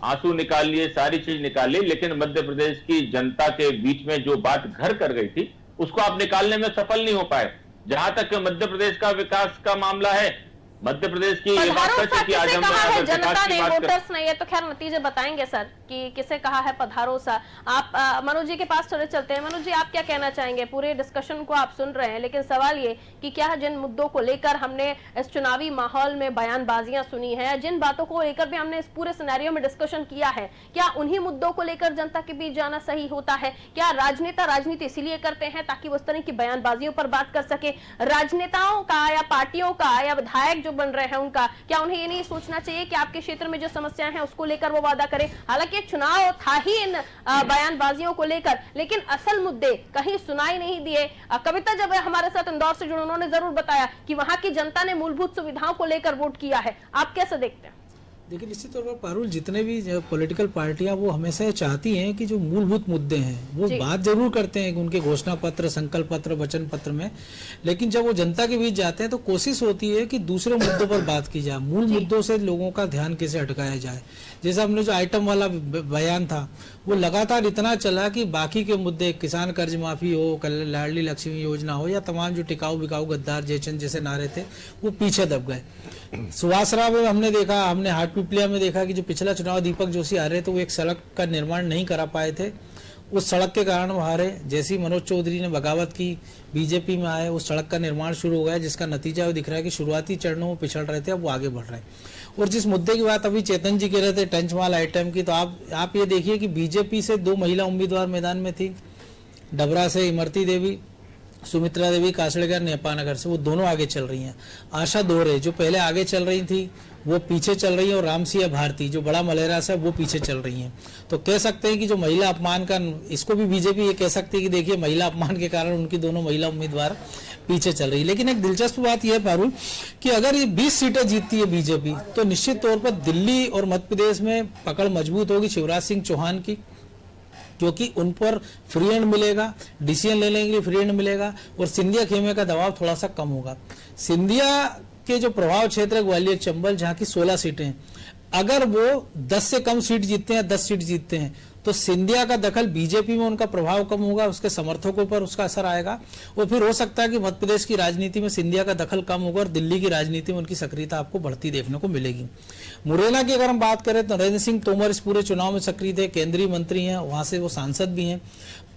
[SPEAKER 14] आंसू निकाल लिए, सारी चीज निकाल ली, लेकिन मध्य प्रदेश की जनता के बीच में जो बात घर कर गई थी उसको आप निकालने में सफल नहीं हो पाए। जहां तक मध्य प्रदेश का विकास का मामला है, मध्य प्रदेश की ये बात सच है कि आज हम
[SPEAKER 2] जनता ने, वोटर्स ने, ये तो खैर नतीजे बताएंगे सर कि किसे कहा है पधारोसा। आप मनोज जी के पास थोड़े चलते हैं। मनोज जी, आप क्या कहना चाहेंगे? पूरे डिस्कशन को आप सुन रहे हैं, लेकिन सवाल ये कि क्या जिन मुद्दों को लेकर हमने इस चुनावी माहौल में बयानबाजियां सुनी है, जिन बातों को लेकर भी हमने इस पूरे सिनेरियो में डिस्कशन किया है, क्या उन्हीं मुद्दों को लेकर जनता के बीच जाना सही होता है? क्या राजनेता राजनीति इसीलिए करते हैं ताकि वो उस तरह की बयानबाजियों पर बात कर सके? राजनेताओं का या पार्टियों का या विधायक बन रहे हैं उनका, क्या उन्हें ये नहीं सोचना चाहिए कि आपके क्षेत्र में जो समस्याएं हैं उसको लेकर वो वादा करें? हालांकि चुनाव था ही इन बयानबाजियों को लेकर, लेकिन असल मुद्दे कहीं सुनाई नहीं दिए। कविता जब हमारे साथ इंदौर से जुड़े, उन्होंने जरूर बताया कि वहां की जनता ने मूलभूत सुविधाओं को लेकर वोट किया है। आप कैसे देखते हैं?
[SPEAKER 5] देखिए, निश्चित तौर पर पारुल, जितने भी पॉलिटिकल पार्टियां वो हमेशा चाहती हैं कि जो मूलभूत मुद्दे हैं वो बात जरूर करते हैं उनके घोषणा पत्र, संकल्प पत्र, वचन पत्र में, लेकिन जब वो जनता के बीच जाते हैं तो कोशिश होती है कि दूसरे मुद्दों पर बात की जाए, मूल मुद्दों से लोगों का ध्यान कैसे हटकाया जाए। जैसे हमने जो आइटम वाला बयान था वो लगातार इतना चला कि बाकी के मुद्दे, किसान कर्ज माफी हो, लाडली लक्ष्मी योजना हो, या तमाम जो टिकाऊ बिकाऊ गद्दार जयचंद जैसे नारे थे वो पीछे दब गए। सुवासरा में हमने देखा, हमने हाटपिपलिया में देखा कि जो पिछला चुनाव दीपक जोशी हारे तो वो एक सड़क का निर्माण नहीं करा पाए थे, उस सड़क के कारण वो हारे। जैसे ही मनोज चौधरी ने बगावत की, बीजेपी में आए, उस सड़क का निर्माण शुरू हो गया, जिसका नतीजा वो दिख रहा है कि शुरुआती चरणों में पिछड़ रहे थे, अब वो आगे बढ़ रहे हैं। और जिस मुद्दे की बात अभी चेतन जी कह रहे थे, टंचमाल आइटम की, तो आप ये देखिए कि बीजेपी से 2 महिला उम्मीदवार मैदान में थी, डबरा से इमरती देवी, सुमित्रा देवी कासड़कर नेपानगर से, वो दोनों आगे चल रही हैं। आशा दोहरे जो पहले आगे चल रही थी वो पीछे चल रही है, और रामसिया भारती जो बड़ा मलेरा से वो पीछे चल रही हैं। तो कह सकते हैं कि जो महिला अपमान का, इसको भी बीजेपी ये कह सकती है कि देखिए महिला अपमान के कारण उनकी दोनों महिला उम्मीदवार पीछे चल रही है। लेकिन एक दिलचस्प बात यह है पारुल कि अगर ये 20 सीटें जीतती है बीजेपी तो निश्चित तौर पर दिल्ली और मध्य प्रदेश में पकड़ मजबूत होगी शिवराज सिंह चौहान की, क्योंकि उन पर फ्री हैंड मिलेगा, डिसीजन लेने के लिए फ्री हैंड मिलेगा, और सिंधिया खेमे का दबाव थोड़ा सा कम होगा। सिंधिया के जो प्रभाव क्षेत्र है ग्वालियर चंबल, जहां की 16 सीटें हैं, अगर वो 10 से कम सीट जीतते हैं, 10 सीट जीतते हैं, तो सिंधिया का दखल, बीजेपी में उनका प्रभाव कम होगा, उसके समर्थकों पर उसका असर आएगा, और फिर हो सकता है कि मध्य प्रदेश की राजनीति में सिंधिया का दखल कम होगा और दिल्ली की राजनीति में उनकी सक्रियता आपको बढ़ती देखने को मिलेगी। मुरैना की अगर हम बात करें तो नरेंद्र सिंह तोमर इस पूरे चुनाव में सक्रिय थे, केंद्रीय मंत्री हैं, वहां से वो सांसद भी हैं।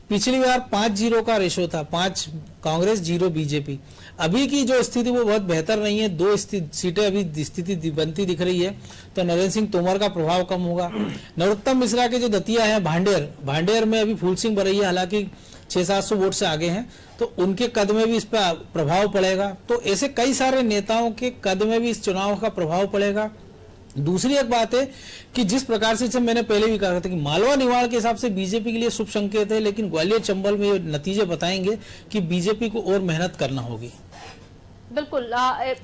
[SPEAKER 5] पिछली बार 5-0 का रेशो था, 5 कांग्रेस 0 बीजेपी। अभी की जो स्थिति वो बहुत बेहतर नहीं है, 2 सीटें अभी स्थिति बनती दिख रही है, तो नरेंद्र सिंह तोमर का प्रभाव कम होगा। नरोत्तम मिश्रा के जो दतिया है भांडेर में अभी फूल सिंह बरैया हालांकि 600-700 वोट से आगे हैं, तो उनके कद में भी इस पर प्रभाव पड़ेगा। तो ऐसे कई सारे नेताओं के कद में भी इस चुनाव का प्रभाव पड़ेगा। दूसरी एक बात है कि जिस प्रकार से मैंने पहले भी कहा था कि मालवा निमाड़ के हिसाब से बीजेपी के लिए शुभ संकेत है, लेकिन ग्वालियर चंबल में नतीजे बताएंगे कि बीजेपी को और मेहनत करना होगी।
[SPEAKER 2] बिल्कुल।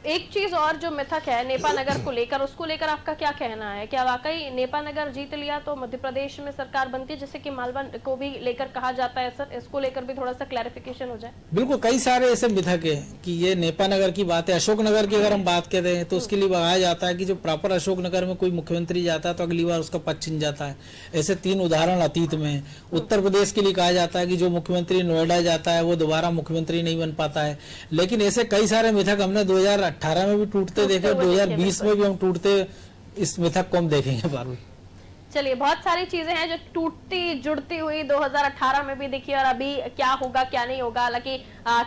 [SPEAKER 2] एक चीज और जो मिथक है नेपा नगर को लेकर, उसको लेकर आपका क्या कहना है? क्या वाकई नेपा नगर जीत लिया तो मध्य प्रदेश में सरकार बनती है, जैसे कि मालवा को भी लेकर कहा जाता है? सर, इसको लेकर भी थोड़ा सा क्लैरिफिकेशन हो जाए।
[SPEAKER 5] बिल्कुल, कई सारे ऐसे मिथक है कि ये नेपा नगर की बात है। अशोकनगर की अगर हम बात करें तो उसके लिए बताया जाता है कि जो प्रॉपर अशोकनगर में कोई मुख्यमंत्री जाता है तो अगली बार उसका पद छिन जाता है। ऐसे 3 उदाहरण अतीत में है। उत्तर प्रदेश के लिए कहा जाता है कि जो मुख्यमंत्री नोएडा जाता है वो दोबारा मुख्यमंत्री नहीं बन पाता है। लेकिन ऐसे कई सारे मिथक हमने 2018 में भी टूटते देखे, 2020 में भी हम टूटते, इस मिथक को हम देखेंगे पारुल।
[SPEAKER 2] चलिए, बहुत सारी चीजें हैं जो टूटती जुड़ती हुई 2018 में भी देखिए, और अभी क्या होगा क्या नहीं होगा। हालांकि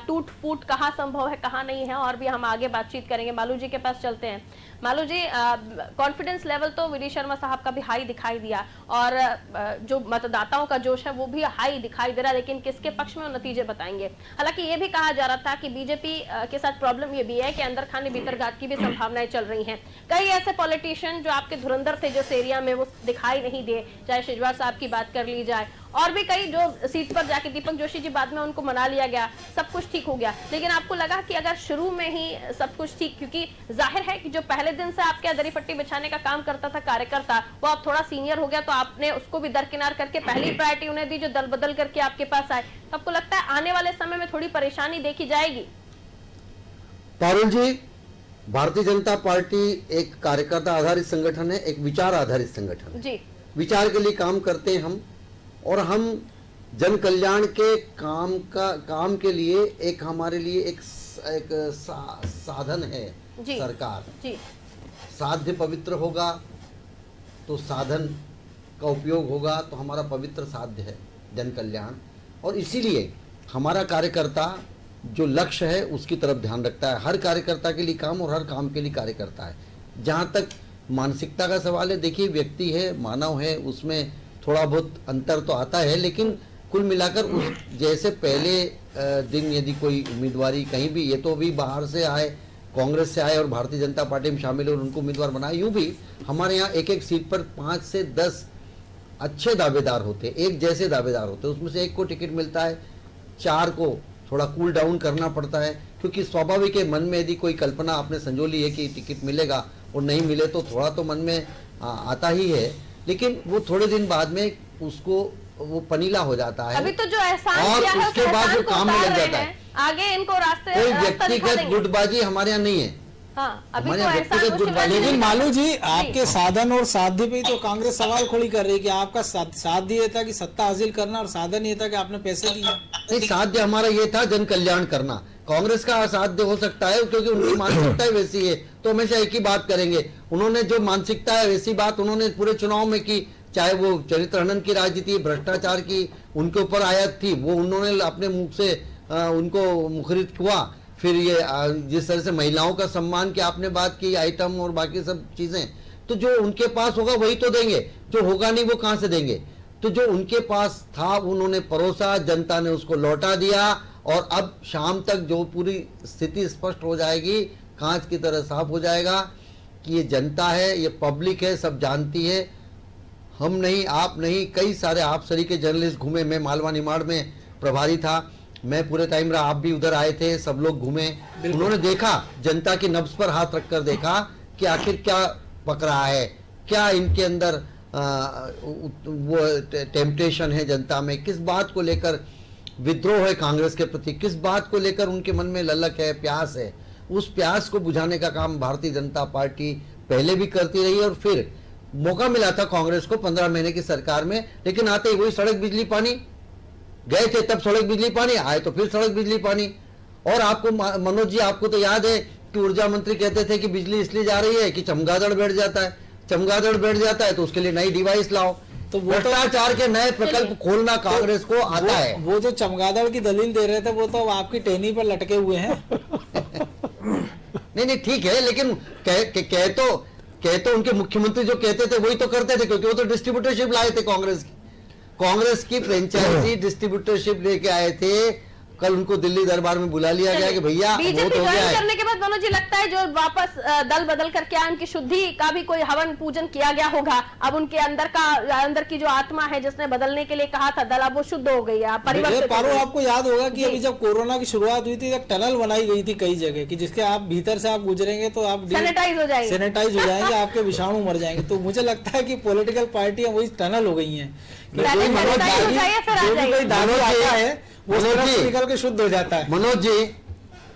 [SPEAKER 2] टूट फूट कहाँ संभव है कहाँ नहीं है, और भी हम आगे बातचीत करेंगे। मालू जी के पास चलते हैं। मालू जी, कॉन्फिडेंस लेवल तो वी डी शर्मा साहब का भी हाई दिखाई दिया, और जो मतदाताओं का जोश है वो भी हाई दिखाई दे रहा है, लेकिन किसके पक्ष में वो नतीजे बताएंगे। हालांकि ये भी कहा जा रहा था कि बीजेपी के साथ प्रॉब्लम ये भी है कि अंदर खाने भीतर घात की भी संभावनाएं चल रही हैं। कई ऐसे पॉलिटिशियन जो आपके धुरंधर थे जिस एरिया में, वो दिखाई नहीं दिए, चाहे शिजवार साहब की बात कर ली जाए, और भी कई जो सीट पर जाके दीपक जोशी जी बाद में उनको मना लिया गया, सब कुछ ठीक हो गया। लेकिन आपको लगा कि अगर शुरू में ही सब कुछ ठीक, क्योंकि जाहिर है कि जो पहले दिन से आपके दरी पट्टी बिछाने का काम करता था कार्यकर्ता, वो अब थोड़ा सीनियर हो गया, तो आपने उसको भी दरकिनार करके पहली प्रायोरिटी उन्हें दी जो दल बदल करके आपके पास आए। तो आपको लगता है आने वाले समय में थोड़ी परेशानी देखी जाएगी?
[SPEAKER 11] पारुल जी, भारतीय जनता पार्टी एक कार्यकर्ता आधारित संगठन है, एक विचार आधारित संगठन है जी। विचार के लिए काम करते हैं हम, और हम जन कल्याण के काम के लिए एक हमारे लिए एक साधन है जी, सरकार जी। साध्य पवित्र होगा तो साधन का उपयोग होगा, तो हमारा पवित्र साध्य है जन कल्याण, और इसीलिए हमारा कार्यकर्ता जो लक्ष्य है उसकी तरफ ध्यान रखता है। हर कार्यकर्ता के लिए काम और हर काम के लिए कार्यकर्ता है। जहाँ तक मानसिकता का सवाल है, देखिए व्यक्ति है, मानव है, उसमें थोड़ा बहुत अंतर तो आता है, लेकिन कुल मिलाकर उस जैसे पहले दिन यदि कोई उम्मीदवारी कहीं भी, ये तो भी बाहर से आए, कांग्रेस से आए और भारतीय जनता पार्टी में शामिल और उनको उम्मीदवार बनाए, यूं भी हमारे यहाँ एक एक सीट पर 5 से 10 अच्छे दावेदार होते, एक जैसे दावेदार होते, उसमें से एक को टिकट मिलता है, 4 को थोड़ा कूल डाउन करना पड़ता है, क्योंकि स्वाभाविक है मन में यदि कोई कल्पना आपने संजोली है कि टिकट मिलेगा और नहीं मिले तो थोड़ा तो मन में आता ही है, लेकिन वो थोड़े दिन बाद में उसको वो पनीला हो जाता है।
[SPEAKER 2] अभी तो जो एहसान
[SPEAKER 11] और
[SPEAKER 2] किया है
[SPEAKER 11] उसके बाद वो काम में लग जाता है।
[SPEAKER 2] आगे इनको रास्ते
[SPEAKER 11] कोई व्यक्तिगत गुटबाजी हमारे यहाँ नहीं है।
[SPEAKER 2] हाँ, अभी तो एहसान
[SPEAKER 5] गुटबाजी। लेकिन मालू जी, आपके साधन और साध्य पे तो कांग्रेस सवाल खड़ी कर रही है कि आपका साध्य ये था कि सत्ता हासिल करना, और साधन ये था कि आपने पैसे दिए।
[SPEAKER 11] नहीं, साध्य हमारा ये था जन कल्याण करना। कांग्रेस का असाध्य हो सकता है क्योंकि उनकी मानसिकता वैसी है, तो हमेशा एक ही बात करेंगे। उन्होंने जो मानसिकता है वैसी बात उन्होंने पूरे चुनाव में की, चाहे वो चरित्र हनन की राजनीति, भ्रष्टाचार की उनके ऊपर आयत थी, वो उन्होंने अपने मुख से उनको मुखरित हुआ। फिर ये जिस तरह से महिलाओं का सम्मान की आपने बात की, आइटम और बाकी सब चीजें, तो जो उनके पास होगा वही तो देंगे, जो होगा नहीं वो कहां से देंगे। तो जो उनके पास था उन्होंने परोसा, जनता ने उसको लौटा दिया, और अब शाम तक जो पूरी स्थिति स्पष्ट हो जाएगी, कांच की तरह साफ हो जाएगा कि ये जनता है, ये पब्लिक है, सब जानती है। हम नहीं, आप नहीं, कई सारे आप सरी के जर्नलिस्ट घूमे, मैं मालवा निमाड़ में प्रभारी था, मैं पूरे टाइम रहा, आप भी उधर आए थे, सब लोग घूमे, उन्होंने देखा, जनता की नब्ज पर हाथ रखकर देखा कि आखिर क्या पक रहा है, क्या इनके अंदर वो टेम्पटेशन है जनता में, किस बात को लेकर विद्रोह है कांग्रेस के प्रति, किस बात को लेकर उनके मन में ललक है, प्यास है। उस प्यास को बुझाने का काम भारतीय जनता पार्टी पहले भी करती रही, और फिर मौका मिला था कांग्रेस को 15 महीने की सरकार में, लेकिन आते ही वही सड़क बिजली पानी, गए थे तब सड़क बिजली पानी, आए तो फिर सड़क बिजली पानी। और आपको मनोज जी, आपको तो याद है कि ऊर्जा मंत्री कहते थे कि बिजली इसलिए जा रही है कि चमगादड़ बैठ जाता है, चमगादड़ बैठ जाता है तो उसके लिए नई डिवाइस लाओ।
[SPEAKER 5] तो
[SPEAKER 11] भ्रष्टाचार के नए प्रकल्प खोलना कांग्रेस को आता है।
[SPEAKER 5] वो जो चमगादड़ की दलील दे रहे थे वो तो अब आपकी टहनी पर लटके हुए हैं।
[SPEAKER 11] नहीं ठीक है, लेकिन कह तो उनके मुख्यमंत्री जो कहते थे वही तो करते थे, क्योंकि वो तो डिस्ट्रीब्यूटरशिप लाए थे कांग्रेस की फ्रेंचाइजी डिस्ट्रीब्यूटरशिप लेके आए थे। कल उनको दिल्ली दरबार में बुला लिया गया कि भैया
[SPEAKER 2] बीजेपी ज्वाइन करने के बाद मनोज जी लगता है जो वापस दल बदल करके आए उनकी शुद्धि का भी कोई हवन पूजन किया गया होगा। अब उनके अंदर की जो आत्मा है जिसने बदलने के लिए कहा था दल, अब वो शुद्ध हो गई है, परिवर्तित।
[SPEAKER 5] आपको याद होगा कि अभी जब कोरोना की शुरुआत हुई थी एक टनल बनाई गई थी कई जगह की, जिसके आप भीतर से आप गुजरेंगे तो आप
[SPEAKER 2] सैनिटाइज हो जाएंगे,
[SPEAKER 5] आपके विषाणु मर जाएंगे। तो मुझे लगता है कि पॉलिटिकल पार्टियां वही टनल हो गई है, वो निकल के शुद्ध हो जाता है।
[SPEAKER 11] मनोज जी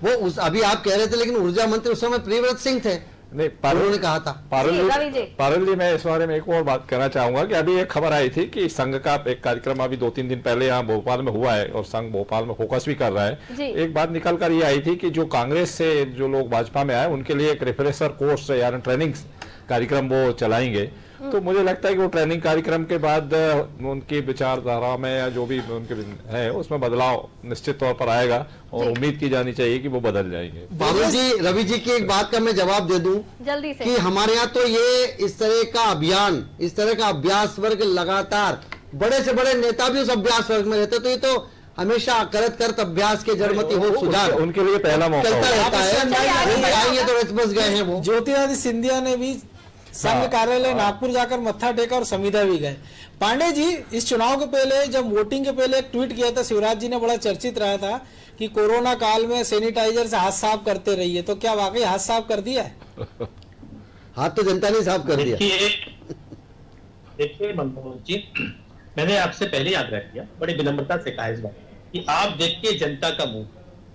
[SPEAKER 11] वो अभी आप कह रहे थे, लेकिन ऊर्जा मंत्री उस समय प्रियव्रत सिंह थे,
[SPEAKER 13] नहीं
[SPEAKER 11] पारुल ने कहा था।
[SPEAKER 13] पारुल जी मैं इस बारे में एक और बात कहना चाहूंगा कि अभी एक खबर आई थी कि संघ का एक कार्यक्रम अभी 2-3 दिन पहले यहाँ भोपाल में हुआ है और संघ भोपाल में फोकस भी कर रहा है। एक बात निकल कर ये आई थी कि जो कांग्रेस से जो लोग भाजपा में आए उनके लिए एक रिफ्रेशर कोर्स यानी ट्रेनिंग कार्यक्रम वो चलाएंगे। तो मुझे लगता है कि वो ट्रेनिंग कार्यक्रम के बाद उनकी विचारधारा में या जो भी उनके है उसमें बदलाव निश्चित तौर पर आएगा और उम्मीद की जानी चाहिए कि वो बदल जाएंगे।
[SPEAKER 11] बाबू जी, रवि जी की एक बात का मैं जवाब दे दूं
[SPEAKER 2] जल्दी से
[SPEAKER 11] कि हमारे यहाँ तो ये इस तरह का अभियान, इस तरह का अभ्यास वर्ग लगातार, बड़े से बड़े नेता भी उस अभ्यास वर्ग में रहते, तो ये तो हमेशा करत अभ्यास के जड़मती हो सुधार
[SPEAKER 13] उनके लिए पहला मौका
[SPEAKER 11] चलता रहता है। तो रच बस गए हैं वो।
[SPEAKER 5] ज्योतिरादित्य सिंधिया ने भी संघ कार्यालय नागपुर जाकर मत्था टेका और समिधा भी गए। पांडे जी, इस चुनाव के पहले जब वोटिंग के पहले एक ट्वीट किया था शिवराज जी ने, बड़ा चर्चित रहा था कि कोरोना काल में सैनिटाइजर से हाथ साफ करते रहिए, तो क्या वाकई हाथ साफ कर दिया है?
[SPEAKER 11] हाथ तो जनता ने साफ कर दिया।
[SPEAKER 12] देखिए मनमोहन जी, मैंने आपसे पहले आग्रह किया, बड़ी विनम्रता से कहा इस बार कि आप देखिए जनता का मुंह,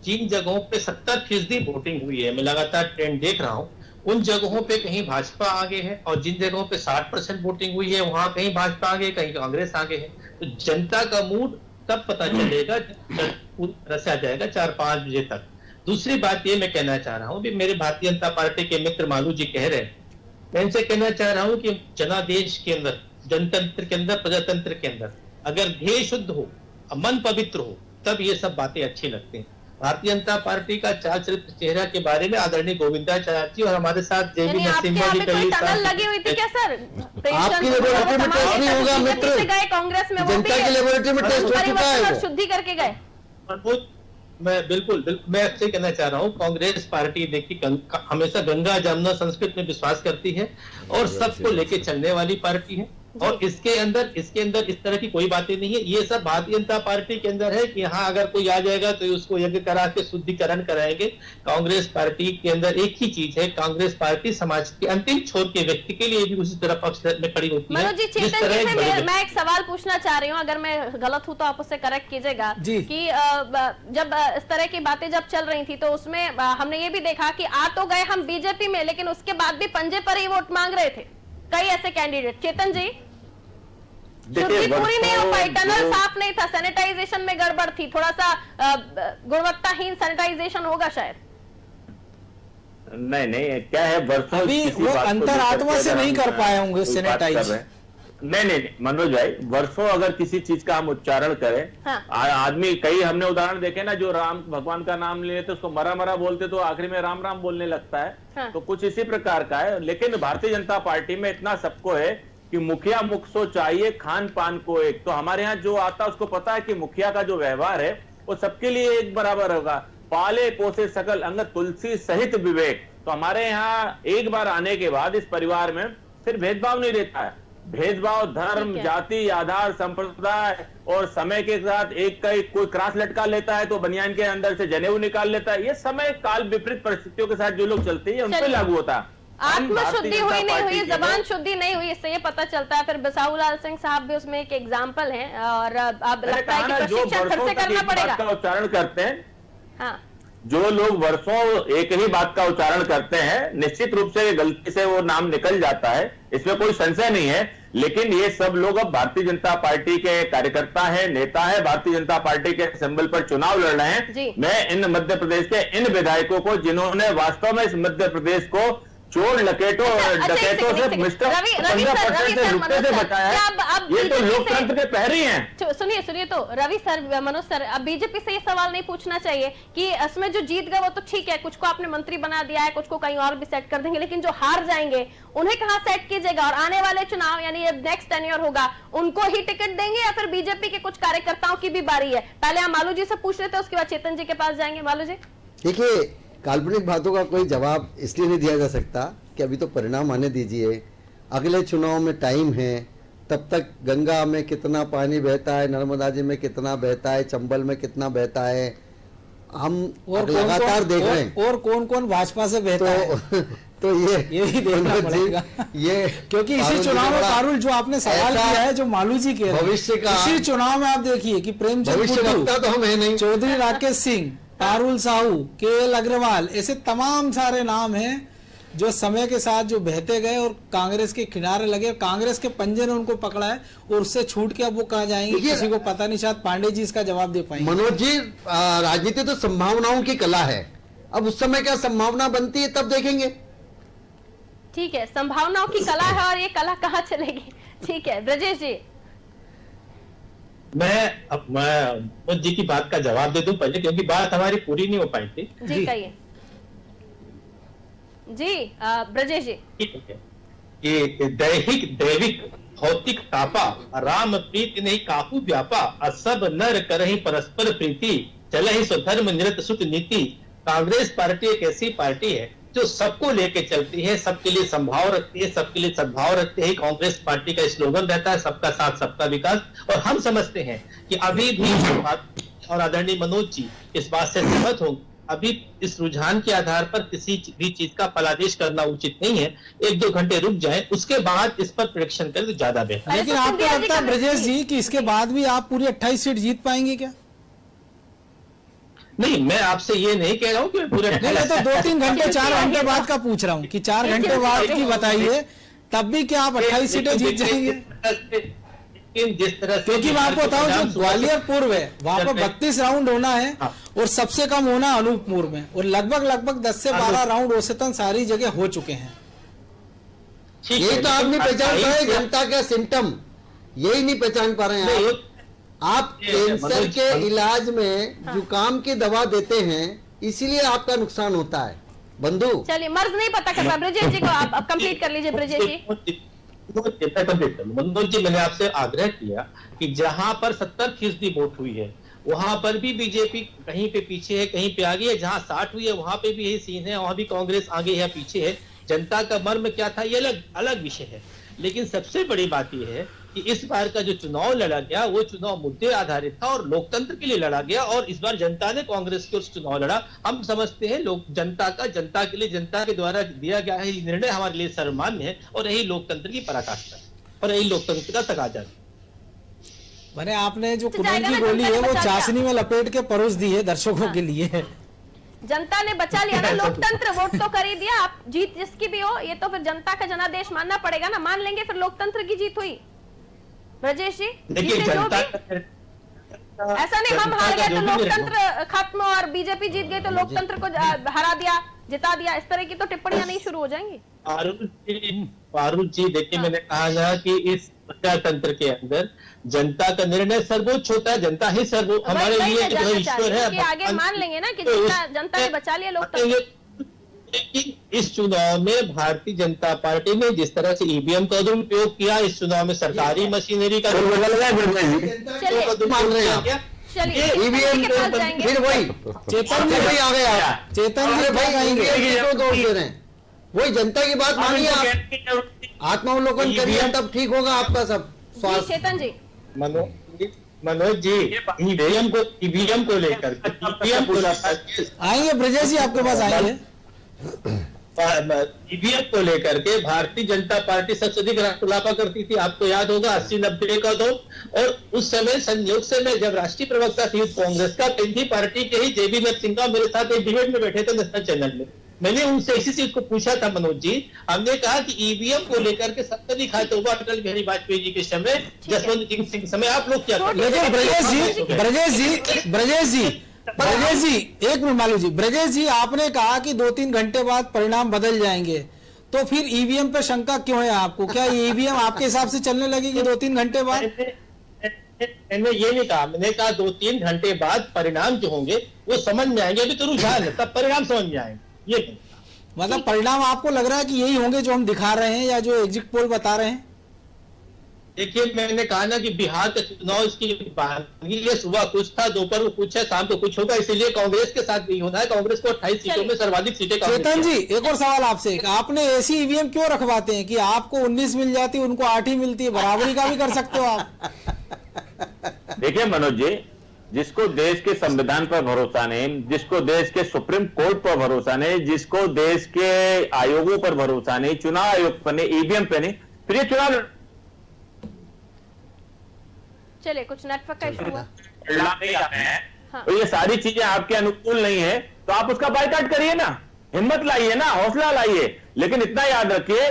[SPEAKER 12] जिन जगहों पे 70% वोटिंग हुई है, मैं लगातार ट्रेंड देख रहा हूं, उन जगहों पे कहीं भाजपा आगे है और जिन जगहों पे 60% वोटिंग हुई है वहां कहीं भाजपा आगे, कहीं कांग्रेस आगे है। तो जनता का मूड तब पता चलेगा पूरी तरह से आ जाएगा 4-5 बजे तक। दूसरी बात ये मैं कहना चाह रहा हूँ, मेरे भारतीय जनता पार्टी के मित्र मालू जी कह रहे हैं, मैं इनसे कहना चाह रहा हूँ कि जनादेश के अंदर, जनतंत्र के अंदर, प्रजातंत्र के अंदर अगर ध्येय शुद्ध हो, मन पवित्र हो, तब ये सब बातें अच्छी लगती हैं। भारतीय जनता पार्टी का चाल चरित्र चेहरा के बारे में आदरणीय गोविंदाचार्य जी और हमारे साथ जेबी नरसिम्हा जी
[SPEAKER 2] लगी हुई थी क्या सर?
[SPEAKER 11] आपकी लेबोरेटरी में टेस्ट नहीं होगा मित्र,
[SPEAKER 2] गए कांग्रेस में,
[SPEAKER 11] जनता की लेबोरेटरी में टेस्ट हो चुका है,
[SPEAKER 2] शुद्धि करके गए।
[SPEAKER 12] मैं बिल्कुल मैं आपसे कहना चाह रहा हूँ, कांग्रेस पार्टी देखिए हमेशा गंगा जमुना संस्कृत में विश्वास करती है और सबको लेके चलने वाली पार्टी है और इसके अंदर इस तरह की कोई बातें नहीं है। ये सब भारतीय जनता पार्टी के अंदर है कि यहाँ अगर कोई आ जाएगा तो उसको यज्ञ करा के शुद्धिकरण कराएंगे। कांग्रेस पार्टी के अंदर एक ही चीज है, कांग्रेस पार्टी समाज के अंतिम छोर के व्यक्ति के लिए भी उसी तरह पक्ष में खड़ी होती है।
[SPEAKER 2] मनोज जी, चेतन जी से मैं एक सवाल पूछना चाह रही हूँ, अगर मैं गलत हूँ तो आप उससे करेक्ट कीजिएगा कि जब इस तरह की बातें जब चल रही थी तो उसमें हमने ये भी देखा कि आ तो गए हम बीजेपी में, लेकिन उसके बाद भी पंजे पर ही वोट मांग रहे थे कई ऐसे कैंडिडेट। चेतन जी, शुद्धि पूरी नहीं हो पाई, टनल साफ नहीं था, सैनिटाइजेशन में गड़बड़ थी, थोड़ा सा गुणवत्ताहीन सैनिटाइजेशन होगा शायद।
[SPEAKER 14] नहीं क्या है, वर्षों
[SPEAKER 5] अभी वो अंतरात्मा से नहीं कर पाए होंगे सैनिटाइज।
[SPEAKER 14] नहीं मनोज भाई, वर्षों अगर किसी चीज का हम उच्चारण करें, आदमी कई हमने उदाहरण देखे ना, जो राम भगवान का नाम लेते उसको मरा बोलते तो आखिरी में राम राम बोलने लगता है। तो कुछ इसी प्रकार का है। लेकिन भारतीय जनता पार्टी में इतना सबको है कि मुखिया मुख सो चाहिए, खान पान को एक। तो हमारे यहाँ जो आता है उसको पता है कि मुखिया का जो व्यवहार है वो सबके लिए एक बराबर होगा। पाले पोसे सकल अंग तुलसी सहित विवेक। तो हमारे यहाँ एक बार आने के बाद इस परिवार में फिर भेदभाव नहीं रहता है। भेदभाव धर्म, जाति, आधार, संप्रदाय और समय के साथ एक का कोई क्रास लटका लेता है तो बनियान के अंदर से जनेऊ निकाल लेता है। ये समय काल विपरीत परिस्थितियों के साथ जो लोग चलते हैं उन पर लागू होता है।
[SPEAKER 2] आत्मशुद्धि हुई नहीं हुई, जबान शुद्धि नहीं हुई, इससे ये पता चलता है। फिर बिसाहूलाल सिंह साहब भी उसमें एक एग्जाम्पल हैं और अब लगता है कि प्रशिक्षण फिर से करना पड़ेगा।
[SPEAKER 14] उच्चारण करते हैं जो लोग वर्षों एक ही बात का उच्चारण करते हैं, निश्चित रूप से गलती से वो नाम निकल जाता है, इसमें कोई संशय नहीं है। लेकिन ये सब लोग अब भारतीय जनता पार्टी के कार्यकर्ता है, नेता है, भारतीय जनता पार्टी के सिंबल पर चुनाव लड़ रहे हैं। मैं इन मध्य प्रदेश के इन विधायकों को, जिन्होंने वास्तव में इस मध्य प्रदेश को चोर डकैतों से मिस्टर 15% से रुपए से बचाया है, ये तो लोकतंत्र के पहरे हैं।
[SPEAKER 2] सुनिए तो रवि सर, मनोज सर, अब बीजेपी से ये सवाल नहीं पूछना चाहिए कि इसमें जो जीत गए वो तो ठीक है, कुछ को आपने मंत्री बना दिया है, कुछ को कहीं और भी सेट कर देंगे, लेकिन जो हार जाएंगे उन्हें कहाँ सेट कीजिएगा? और आने वाले चुनाव यानी नेक्स्ट टेन्योर होगा, उनको ही टिकट देंगे या फिर बीजेपी के कुछ कार्यकर्ताओं की भी बारी है? पहले हम मालू जी से पूछ रहे थे, उसके बाद चेतन जी के पास जाएंगे। मालू जी,
[SPEAKER 11] देखिए, काल्पनिक बातों का कोई जवाब इसलिए नहीं दिया जा सकता कि अभी तो परिणाम आने दीजिए, अगले चुनाव में टाइम है, तब तक गंगा में कितना पानी बहता है, नर्मदा जी में कितना बहता है, चंबल में कितना बहता है, हम लगातार देख रहे हैं।
[SPEAKER 5] और कौन कौन भाजपा से बहता है
[SPEAKER 11] तो ये
[SPEAKER 5] भी देखना पड़ेगा, ये क्योंकि इसी चुनाव में पारुल जो आपने सवाल किया है, जो मालू जी के
[SPEAKER 11] भविष्य का,
[SPEAKER 5] इसी चुनाव में आप देखिए कि प्रेमचंद
[SPEAKER 11] तो हम है नहीं,
[SPEAKER 5] चौधरी राकेश सिंह, पारुल साहू, KL अग्रवाल, ऐसे तमाम सारे नाम हैं जो समय के साथ जो बहते गए और कांग्रेस के किनारे लगे, कांग्रेस के पंजे ने उनको पकड़ा है और उससे छूट के अब वो कहाँ जाएंगे किसी को पता नहीं। शायद पांडे जी इसका जवाब दे पाएंगे।
[SPEAKER 11] मनोज जी, राजनीति तो संभावनाओं की कला है, अब उस समय क्या संभावना बनती है तब देखेंगे।
[SPEAKER 2] ठीक है, संभावनाओं की कला है और ये कला कहाँ चलेगी? ठीक है, ब्रजेश जी।
[SPEAKER 12] मैं मनोज जी की बात का जवाब दे दूं पहले, क्योंकि बात हमारी पूरी नहीं हो पाई थी।
[SPEAKER 2] जी कहिए जी, ब्रजेश जी।
[SPEAKER 12] कि दैविक भौतिक तापा, राम प्रीति नहीं काहू व्यापा, असब नर करहि परस्पर प्रीति, चलहि स्वधर्म निरत सुत नीति। कांग्रेस पार्टी एक ऐसी पार्टी है जो सबको लेके चलती है, सबके लिए संभाव रखती है, सबके लिए सद्भाव रखती है। कांग्रेस पार्टी का स्लोगन रहता है सबका साथ सबका विकास, और हम समझते हैं कि अभी भी और आदरणीय मनोज जी इस बात से सहमत होंगे, अभी इस रुझान के आधार पर किसी भी चीज का फलादेश करना उचित नहीं है। 1-2 घंटे रुक जाए, उसके बाद इस पर प्रेडिक्शन करें तो ज्यादा बेहतर है।
[SPEAKER 5] लेकिन आपको लगता है ब्रजेश जी कि इसके बाद भी आप पूरी 28 सीट जीत पाएंगे क्या?
[SPEAKER 12] नहीं, मैं आपसे ये नहीं कह रहा हूँ कि पूरे
[SPEAKER 5] नहीं, तो 2-3 घंटे 4 घंटे बाद का पूछ रहा हूँ कि 4 घंटे बाद की बताइए, तब भी क्या आप 28 सीटें जीत जाएंगे?
[SPEAKER 12] जिस तरह से,
[SPEAKER 5] क्योंकि मैं आपको बताऊं, जो ग्वालियर पूर्व है वहां पर 32 राउंड होना है और सबसे कम होना अनूपपुर में, और लगभग 10 से 12 राउंड औसतन सारी जगह हो चुके हैं।
[SPEAKER 11] यही तो आप नहीं पहचान पा रहे जनता का सिम्टम, यही नहीं पहचान पा रहे हैं आप कैंसर के इलाज में जुकाम की दवा देते हैं, इसीलिए आपका नुकसान होता है बंधु।
[SPEAKER 2] चलिए, मर्ज नहीं पता कर पा, ब्रजेश जी को आप कंप्लीट कर लीजिए। ब्रजेश जी,
[SPEAKER 12] मनोज जी, मैंने आपसे आग्रह किया कि जहां पर 70% वोट हुई है वहां पर भी बीजेपी कहीं पे पीछे है, कहीं पे आगे है। जहां 60 हुई है वहां पे भी यही सीन है, वहां भी कांग्रेस आगे है पीछे है। जनता का मर्म क्या था ये अलग विषय है, लेकिन सबसे बड़ी बात यह है कि इस बार का जो चुनाव लड़ा गया वो चुनाव मुद्दे आधारित था और लोकतंत्र के लिए लड़ा गया, और इस बार जनता ने कांग्रेस की ओर से चुनाव लड़ा। हम समझते हैं जनता के लिए, जनता के द्वारा दिया गया है ये निर्णय हमारे लिए सर्वमान्य है, और यही लोकतंत्र की पराकाष्ठा है और यही लोकतंत्र का तकाजा है।
[SPEAKER 5] मैंने आपने जो कुंदन की गोली है वो चाशनी में लपेट के परोस दी है दर्शकों के लिए।
[SPEAKER 2] जनता ने बचा लिया ना लोकतंत्र, वोट तो कर ही दिया। आप जीत जिसकी भी हो, ये तो फिर जनता का जनादेश मानना पड़ेगा ना, मान लेंगे फिर लोकतंत्र की जीत हुई। ब्रजेश जी, ऐसा नहीं हम हार गए तो लोकतंत्र खत्म और बीजेपी जीत गई तो लोकतंत्र को हरा दिया, जिता दिया, इस तरह की तो टिप्पणियां नहीं शुरू हो जाएंगी।
[SPEAKER 12] पारुल जी, देखिए मैंने कहा ना कि इस प्रजातंत्र के अंदर जनता का निर्णय सर्वोच्च होता है, जनता ही सर्वोच्च हमारे लिए ईश्वर है।
[SPEAKER 2] आगे मान लेंगे ना कि जनता ने बचा लिया लोकतंत्र।
[SPEAKER 12] लेकिन इस चुनाव में भारतीय जनता पार्टी ने जिस तरह से ईवीएम का दुरुपयोग किया, इस चुनाव में सरकारी मशीनरी का
[SPEAKER 11] ईवीएम फिर वही चेतन जी भाई आ गया, चेतन जी भाई वही जनता की बात मानिए, आप आत्मावलोकन करिए, तब ठीक होगा आपका सब स्वास्थ्य।
[SPEAKER 2] चेतन जी,
[SPEAKER 12] मनोज जी, ईवीएम को लेकर
[SPEAKER 5] आएंगे, ब्रजेश जी आपके पास आएंगे।
[SPEAKER 12] ईवीएम को लेकर के भारतीय जनता पार्टी सबसे अधिक राष्ट्रलापा करती थी, आपको याद होगा 80-90 का दो, और उस समय संयोग से मैं जब राष्ट्रीय प्रवक्ता थी कांग्रेस का, पिंडी पार्टी के ही JB नरसिंहा मेरे साथ एक डिबेट में बैठे थे नेशनल चैनल में। मैंने उनसे इसी चीज को पूछा था मनोज जी, हमने कहा कि ईवीएम को लेकर के सबसे दिखाते हुआ अटल बिहारी वाजपेयी जी के समय, जसवंत सिंह के समय, आप लोग क्या करते?
[SPEAKER 5] लेकिन ब्रजेश जी एक मिनट मालू जी, ब्रजेश जी आपने कहा कि 2-3 घंटे बाद परिणाम बदल जाएंगे, तो फिर ईवीएम पे शंका क्यों है आपको? क्या ईवीएम आपके हिसाब से चलने लगेगी 2-3 घंटे बाद?
[SPEAKER 12] मैंने ये नहीं कहा, मैंने कहा 2-3 घंटे बाद परिणाम जो होंगे वो समझ में आएंगे। अभी तो रुझान है, तब परिणाम समझ में आएंगे। ये
[SPEAKER 5] मतलब परिणाम आपको लग रहा है कि यही होंगे जो हम दिखा रहे हैं या जो एग्जिट पोल बता रहे हैं?
[SPEAKER 12] देखिए, मैंने कहा ना कि बिहार का चुनाव इसकी ये सुबह कुछ था, दोपहर को कुछ है, शाम को कुछ होगा, इसीलिए कांग्रेस के साथ भी होना है। कांग्रेस को 28 सीटों में सर्वाधिक सीटें।
[SPEAKER 5] चेतन जी, एक और सवाल आपसे, आपने ऐसी ईवीएम क्यों रखवाते हैं कि आपको 19 मिल जाती है, उनको 8 ही मिलती है? बराबरी का भी कर सकते हो आप।
[SPEAKER 14] देखिए मनोज जी, जिसको देश के संविधान पर भरोसा नहीं, जिसको देश के सुप्रीम कोर्ट पर भरोसा नहीं, जिसको देश के आयोगों पर भरोसा नहीं, चुनाव आयोग पर नहीं, ईवीएम पे नहीं, फिर ये चुनाव
[SPEAKER 2] चलिए कुछ नेटवर्क का इशू हुआ।
[SPEAKER 14] हाँ। तो ये सारी चीजें आपके अनुकूल नहीं है तो आप उसका बायकॉट करिए ना, हिम्मत लाइए ना, हौसला लाइए। लेकिन इतना याद रखिए,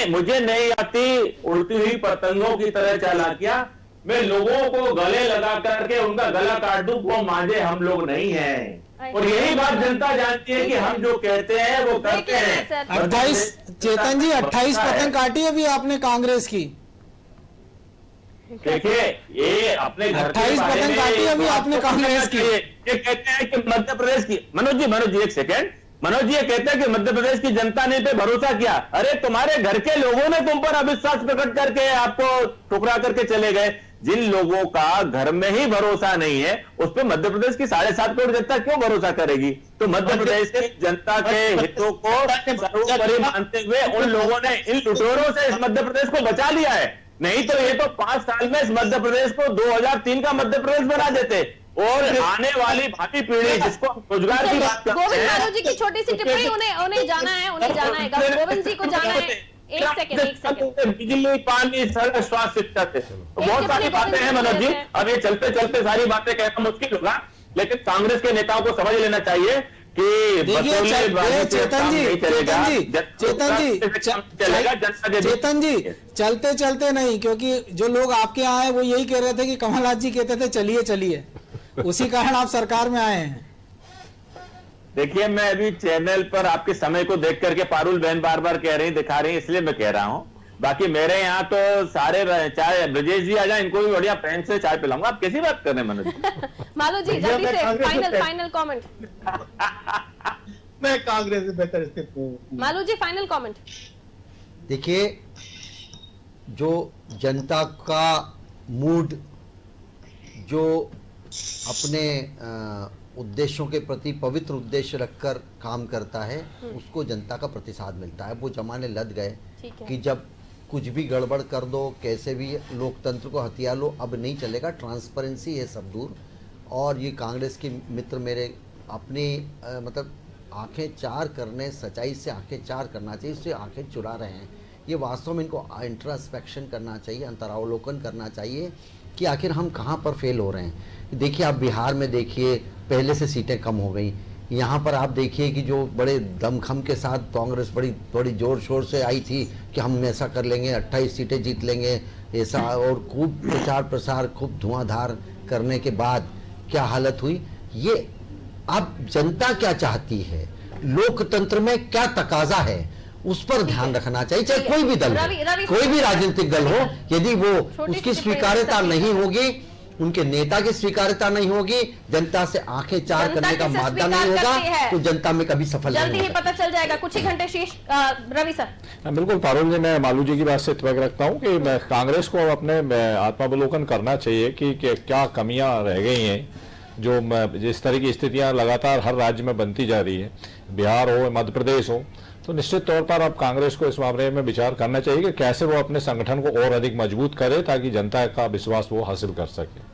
[SPEAKER 14] मुझे नहीं आती उड़ती हुई पतंगों की तरह चालाकियां। मैं लोगों को गले लगा करके उनका गला काट दूं, वो मांझे हम लोग नहीं हैं। और यही बात जनता जानती है कि हम जो कहते हैं वो करते हैं।
[SPEAKER 5] 28 चेतन जी 28 पतंग काटी है अभी आपने कांग्रेस की।
[SPEAKER 14] देखिए, ये अपने घर
[SPEAKER 5] 28 पतंग काटी अभी आपने कांग्रेस की।
[SPEAKER 14] ये कहते हैं कि मध्य प्रदेश की, मनोज जी एक सेकेंड, मनोज जी ये कहते हैं कि मध्य प्रदेश की जनता ने पे भरोसा किया। अरे तुम्हारे घर के लोगों ने तुम पर अविश्वास प्रकट करके आपको ठुकरा करके चले गए। जिन लोगों का घर में ही भरोसा नहीं है, उस पर मध्य प्रदेश की 7.5 करोड़ जनता क्यों भरोसा करेगी? तो मध्य प्रदेश की जनता के हितों को सर्वोपरि मानते हुए उन लोगों ने इन लुटेरों से इस मध्य प्रदेश को बचा लिया है। नहीं तो ये तो 5 साल में इस मध्य प्रदेश को 2003 का मध्य प्रदेश बना देते। और आने वाली भावी पीढ़ी जिसको रोजगार की बात करते हैं।
[SPEAKER 2] गोविंद मारू जी की छोटी सी टिप्पणी, उन्हें जाना है, गोविंद जी को जाना है। एक सेकंड।
[SPEAKER 14] बिजली, पानी, सड़क, स्वास्थ्य, शिक्षा से तो बहुत सारी बातें हैं मनोज जी। अब ये चलते चलते सारी बातें कहना मुश्किल होगा, लेकिन कांग्रेस के नेताओं को समझ लेना चाहिए कि
[SPEAKER 5] चेतन जी चलते चलते नहीं, क्योंकि जो लोग आपके यहाँ आए वो यही कह रहे थे कि कमलनाथ जी कहते थे चलिए चलिए, उसी कारण आप सरकार में आए हैं।
[SPEAKER 14] देखिए, मैं अभी चैनल पर आपके समय को देख करके पारुल बहन बार बार कह रही दिखा रही, इसलिए मैं कह रहा हूं। बाकी मेरे यहाँ तो सारे, चाहे ब्रजेश जी आ जाए, इनको भी बढ़िया फ्रेंड से चाय पिलाऊंगा। आप कैसी बात कर रहे हैं मनोज?
[SPEAKER 2] मालू जी जल्दी से फाइनल कमेंट।
[SPEAKER 12] मैं कांग्रेस से बेहतर स्थित हूं।
[SPEAKER 2] मालू जी फाइनल कमेंट।
[SPEAKER 11] देखिए, जो जनता का मूड जो अपने उद्देश्यों के प्रति पवित्र उद्देश्य रखकर काम करता है, उसको जनता का प्रतिसाद मिलता है। वो जमाने लद गए कि जब कुछ भी गड़बड़ कर दो, कैसे भी लोकतंत्र को हथिया लो, अब नहीं चलेगा। ट्रांसपेरेंसी है सब दूर। और ये कांग्रेस के मित्र मेरे अपनी मतलब आंखें चार करने, सच्चाई से आंखें चार करना चाहिए, इससे आंखें चुरा रहे हैं। ये वास्तव में इनको इंट्रोस्पेक्शन करना चाहिए, अंतरावलोकन करना चाहिए कि आखिर हम कहाँ पर फेल हो रहे हैं। देखिए, आप बिहार में देखिए, पहले से सीटें कम हो गई। यहाँ पर आप देखिए कि जो बड़े दमखम के साथ कांग्रेस बड़ी जोर शोर से आई थी कि हम ऐसा कर लेंगे, 28 सीटें जीत लेंगे ऐसा, और खूब प्रचार प्रसार, खूब धुआंधार करने के बाद क्या हालत हुई। ये अब जनता क्या चाहती है, लोकतंत्र में क्या तकाजा है, उस पर ध्यान रखना चाहिए। चाहे कोई भी दल हो, कोई भी राजनीतिक दल हो, यदि वो उसकी स्वीकार्यता नहीं होगी, उनके नेता की स्वीकार्यता नहीं होगी, जनता से आंखें चार करने का मादा नहीं होगा, तो जनता में कभी सफल नहीं होगा।
[SPEAKER 2] जल्दी ही पता चल जाएगा, कुछ ही घंटे शेष। रवि सर।
[SPEAKER 13] बिल्कुल पारुल जी, मैं मालू जी की बात से इत्तेफाक रखता हूं कि कांग्रेस को अपने आत्मावलोकन करना चाहिए कि क्या कमियां रह गई हैं, जो जिस तरह की स्थितियां लगातार हर राज्य में बनती जा रही है, बिहार हो, मध्य प्रदेश हो, तो निश्चित तौर पर अब कांग्रेस को इस मामले में विचार करना चाहिए कि कैसे वो अपने संगठन को और अधिक मजबूत करे ताकि जनता का विश्वास वो हासिल कर सके।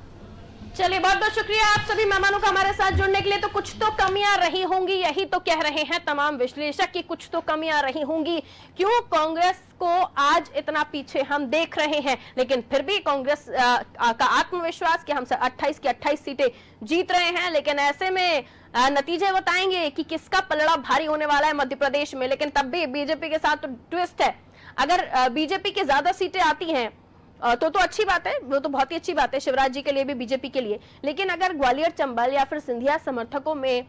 [SPEAKER 2] चलिए, बहुत बहुत शुक्रिया आप सभी मेहमानों का हमारे साथ जुड़ने के लिए। तो कुछ तो कमियां रही होंगी, यही तो कह रहे हैं तमाम विश्लेषक कि कुछ तो कमियां रही होंगी। क्यों कांग्रेस को आज इतना पीछे हम देख रहे हैं, लेकिन फिर भी कांग्रेस का आत्मविश्वास कि हम 28 की 28 सीटें जीत रहे हैं। लेकिन ऐसे में नतीजे बताएंगे कि किसका पलड़ा भारी होने वाला है मध्य प्रदेश में। लेकिन तब भी बीजेपी के साथ तो ट्विस्ट है, अगर बीजेपी की ज्यादा सीटें आती हैं तो अच्छी बात है, वो तो बहुत ही अच्छी बात है शिवराज जी के लिए भी, बीजेपी के लिए। लेकिन अगर ग्वालियर, चंबल या फिर सिंधिया समर्थकों में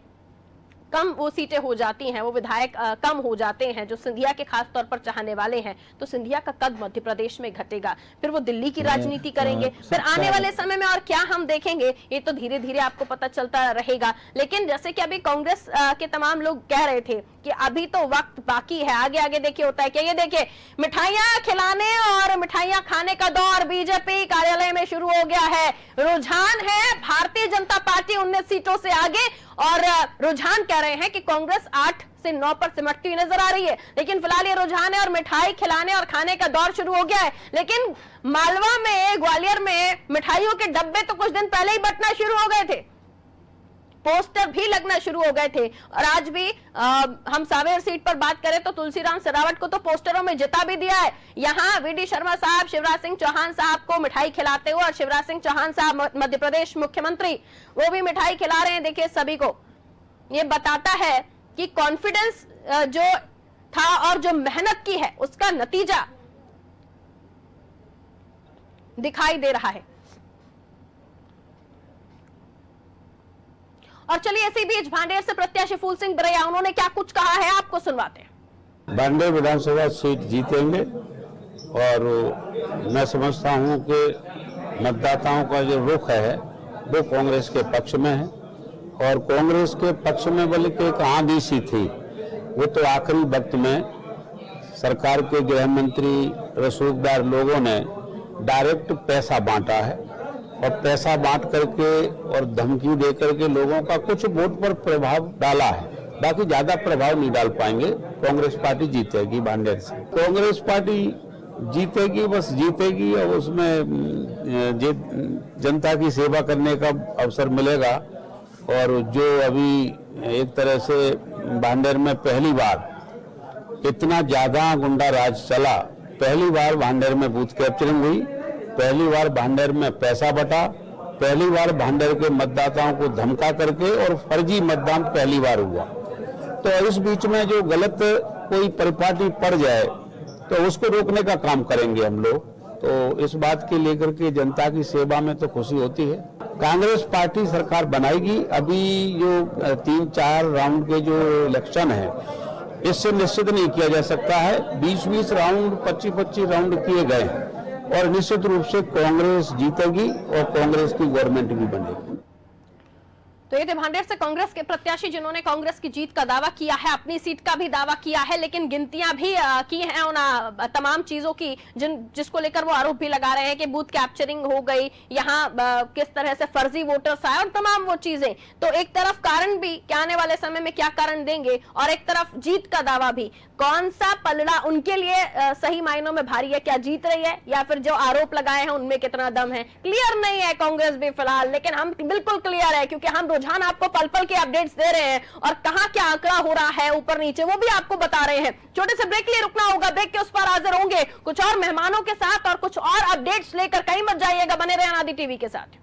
[SPEAKER 2] कम वो सीटें हो जाती हैं, वो विधायक कम हो जाते हैं जो सिंधिया के खास तौर पर चाहने वाले हैं, तो सिंधिया का कद मध्य प्रदेश में घटेगा, फिर वो दिल्ली की राजनीति करेंगे, फिर आने वाले समय में और क्या हम देखेंगे ये तो धीरे धीरे आपको पता चलता रहेगा। लेकिन जैसे कि अभी कांग्रेस के तमाम लोग कह रहे थे कि अभी तो वक्त बाकी है, आगे आगे देखिए होता है क्या। ये देखिए मिठाइयां खिलाने और मिठाइयां खाने का दौर बीजेपी कार्यालय में शुरू हो गया है। रुझान है भारतीय जनता पार्टी 19 सीटों से आगे, और रुझान कह रहे हैं कि कांग्रेस 8 से 9 पर सिमटती हुई नजर आ रही है। लेकिन फिलहाल ये रुझान है और मिठाई खिलाने और खाने का दौर शुरू हो गया है। लेकिन मालवा में, ग्वालियर में मिठाइयों के डब्बे तो कुछ दिन पहले ही बंटना शुरू हो गए थे, पोस्टर भी लगना शुरू हो गए थे। और आज भी हम सावेर सीट पर बात करें तो तुलसीराम सिलावट को तो पोस्टरों में जिता भी दिया है। यहाँ वीडी शर्मा साहब शिवराज सिंह चौहान साहब को मिठाई खिलाते हुए, और शिवराज सिंह चौहान साहब मध्य प्रदेश मुख्यमंत्री, वो भी मिठाई खिला रहे हैं। देखिए सभी को ये बताता है कि कॉन्फिडेंस जो था और जो मेहनत की है उसका नतीजा दिखाई दे रहा है। और चलिए इसी बीच भांडेर से प्रत्याशी फूल सिंह बरैया, उन्होंने क्या कुछ कहा है आपको सुनवाते हैं।
[SPEAKER 15] भांडेर विधानसभा सीट जीतेंगे और मैं समझता हूं कि मतदाताओं का जो रुख है वो कांग्रेस के पक्ष में है, और कांग्रेस के पक्ष में बल्कि एक आंधी सी थी, वो तो आखिरी वक्त में सरकार के गृह मंत्री रसूखदार लोगों ने डायरेक्ट पैसा बांटा है, और पैसा बांट करके और धमकी दे करके लोगों का कुछ वोट पर प्रभाव डाला है। बाकी ज्यादा प्रभाव नहीं डाल पाएंगे। कांग्रेस पार्टी जीतेगी भांडेर से। कांग्रेस पार्टी जीतेगी, बस जीतेगी, और उसमें जनता की सेवा करने का अवसर मिलेगा। और जो अभी एक तरह से भांडेर में पहली बार इतना ज्यादा गुंडा राज चला, पहली बार भांडेर में बूथ कैप्चरिंग हुई, पहली बार भांडेर में पैसा बटा, पहली बार भांडेर के मतदाताओं को धमका करके और फर्जी मतदान पहली बार हुआ। तो इस बीच में जो गलत कोई परिपाटी पड़ जाए तो उसको रोकने का काम करेंगे हम लोग। तो इस बात के लेकर के जनता की सेवा में तो खुशी होती है। कांग्रेस पार्टी सरकार बनाएगी। अभी जो 3-4 राउंड के जो इलेक्शन है, इससे निश्चित नहीं किया जा सकता है। 20-20 राउंड, 25-25 राउंड किए गए, और निश्चित रूप से कांग्रेस जीतेगी और कांग्रेस की गवर्नमेंट भी बनेगी।
[SPEAKER 2] तो ये थे भांडेर से कांग्रेस के प्रत्याशी जिन्होंने कांग्रेस की जीत का दावा किया है, अपनी सीट का भी दावा किया है, लेकिन गिनतियां भी की हैं उन तमाम चीजों की जिसको लेकर वो आरोप भी लगा रहे हैं कि बूथ कैप्चरिंग हो गई, यहाँ किस तरह से फर्जी वोटर्स आए और तमाम वो चीजें। तो एक तरफ कारण भी कि आने वाले समय में क्या कारण देंगे, और एक तरफ जीत का दावा भी। कौन सा पलड़ा उनके लिए सही मायनों में भारी है, क्या जीत रही है या फिर जो आरोप लगाए हैं उनमें कितना दम है, क्लियर नहीं है कांग्रेस भी फिलहाल। लेकिन हम बिल्कुल क्लियर है, क्योंकि हम रुझान आपको पल पल के अपडेट्स दे रहे हैं, और कहां क्या आंकड़ा हो रहा है ऊपर नीचे वो भी आपको बता रहे हैं। छोटे से ब्रेक लिए रुकना होगा, ब्रेक के उस पर हाजिर होंगे कुछ और मेहमानों के साथ और कुछ और अपडेट्स लेकर। कहीं मत जाइएगा, बने रहे अनादि टीवी के साथ।